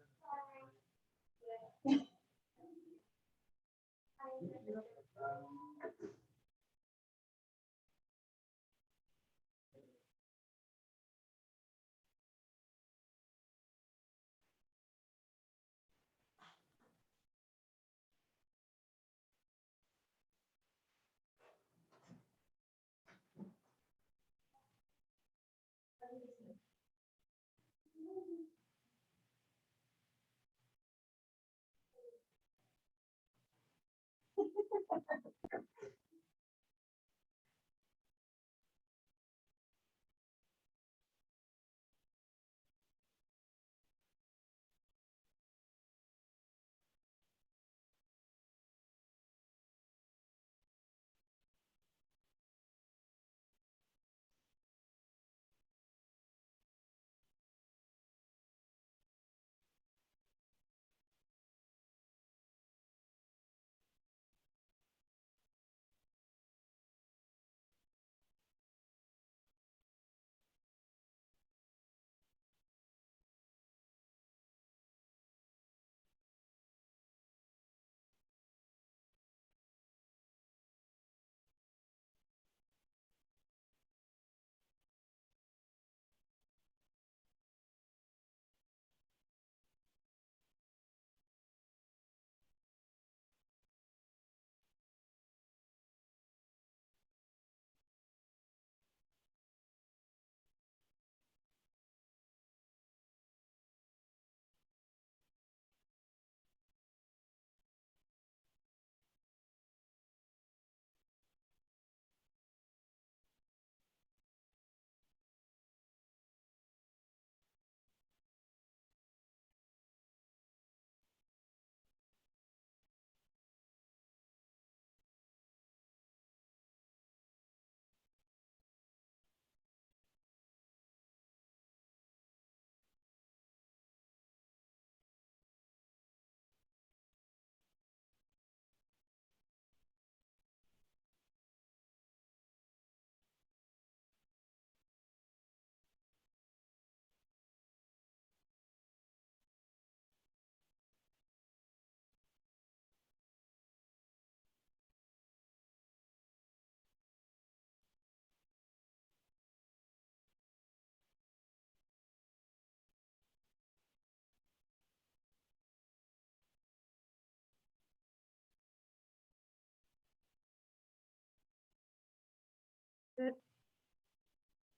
Good.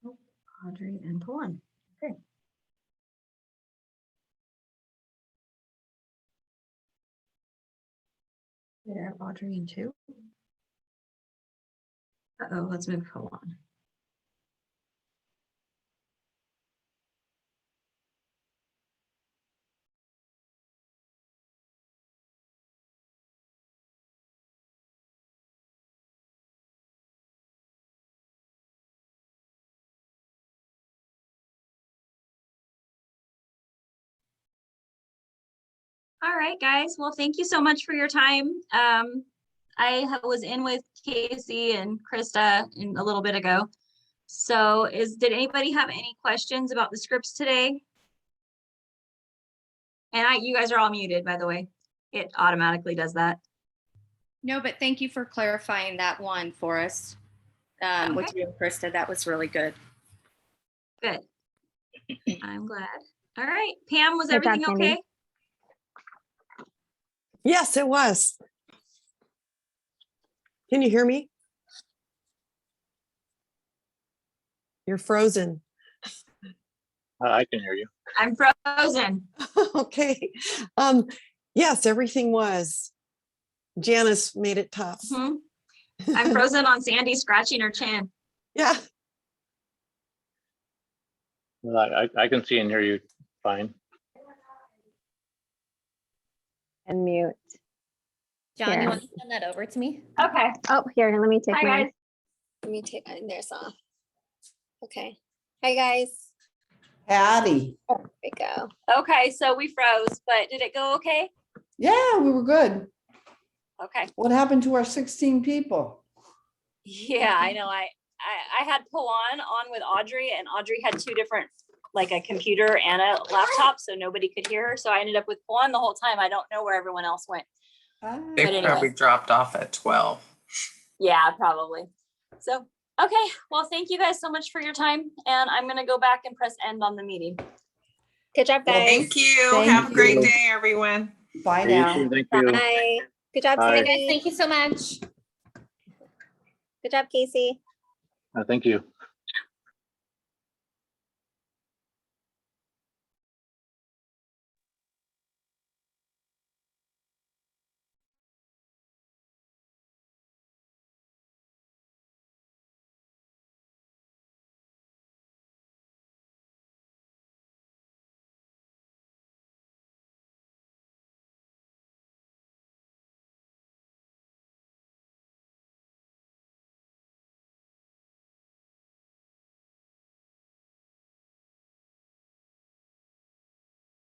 Oh, Audrey and Pawan. Okay. There, Audrey and 2. Uh-oh, let's move Pawan. All right, guys. Well, thank you so much for your time. I was in with Casey and Krista a little bit ago. So did anybody have any questions about the scripts today? And you guys are all muted, by the way. It automatically does that. No, but thank you for clarifying that one for us. With you and Krista, that was really good. Good. I'm glad. All right, Pam, was Good job, everything Candy. okay? Yes, it was. Can you hear me? You're frozen. I can hear you. I'm frozen. Okay. Yes, everything was. Janice made it tough. Mhm. I'm frozen on Sandy scratching her chin. Yeah. Well, I can see and hear you fine. And mute. John, Here. you want to send that over to me? Okay. Oh, here, let me take Hi, mine. guys. Let me take mine. There's off. Okay. Hi, guys. Patty. There we go. Okay, so we froze, but did it go okay? Yeah, we were good. Okay. What happened to our 16 people? Yeah, I know. I had Pawan on with Audrey, and Audrey had two different, like a computer and a laptop, so nobody could hear her. So I ended up with Pawan the whole time. I don't know where everyone else went. They But anyway. probably dropped off at 12. Yeah, probably. So, okay. Well, thank you guys so much for your time. And I'm going to go back and press end on the meeting. Good job, guys. Thank you. Thank Have a great you. day, everyone. Bye You now. too, thank you. Bye. Good job, Bye. Sandy. Thank you so much. Good job, Casey. Thank you.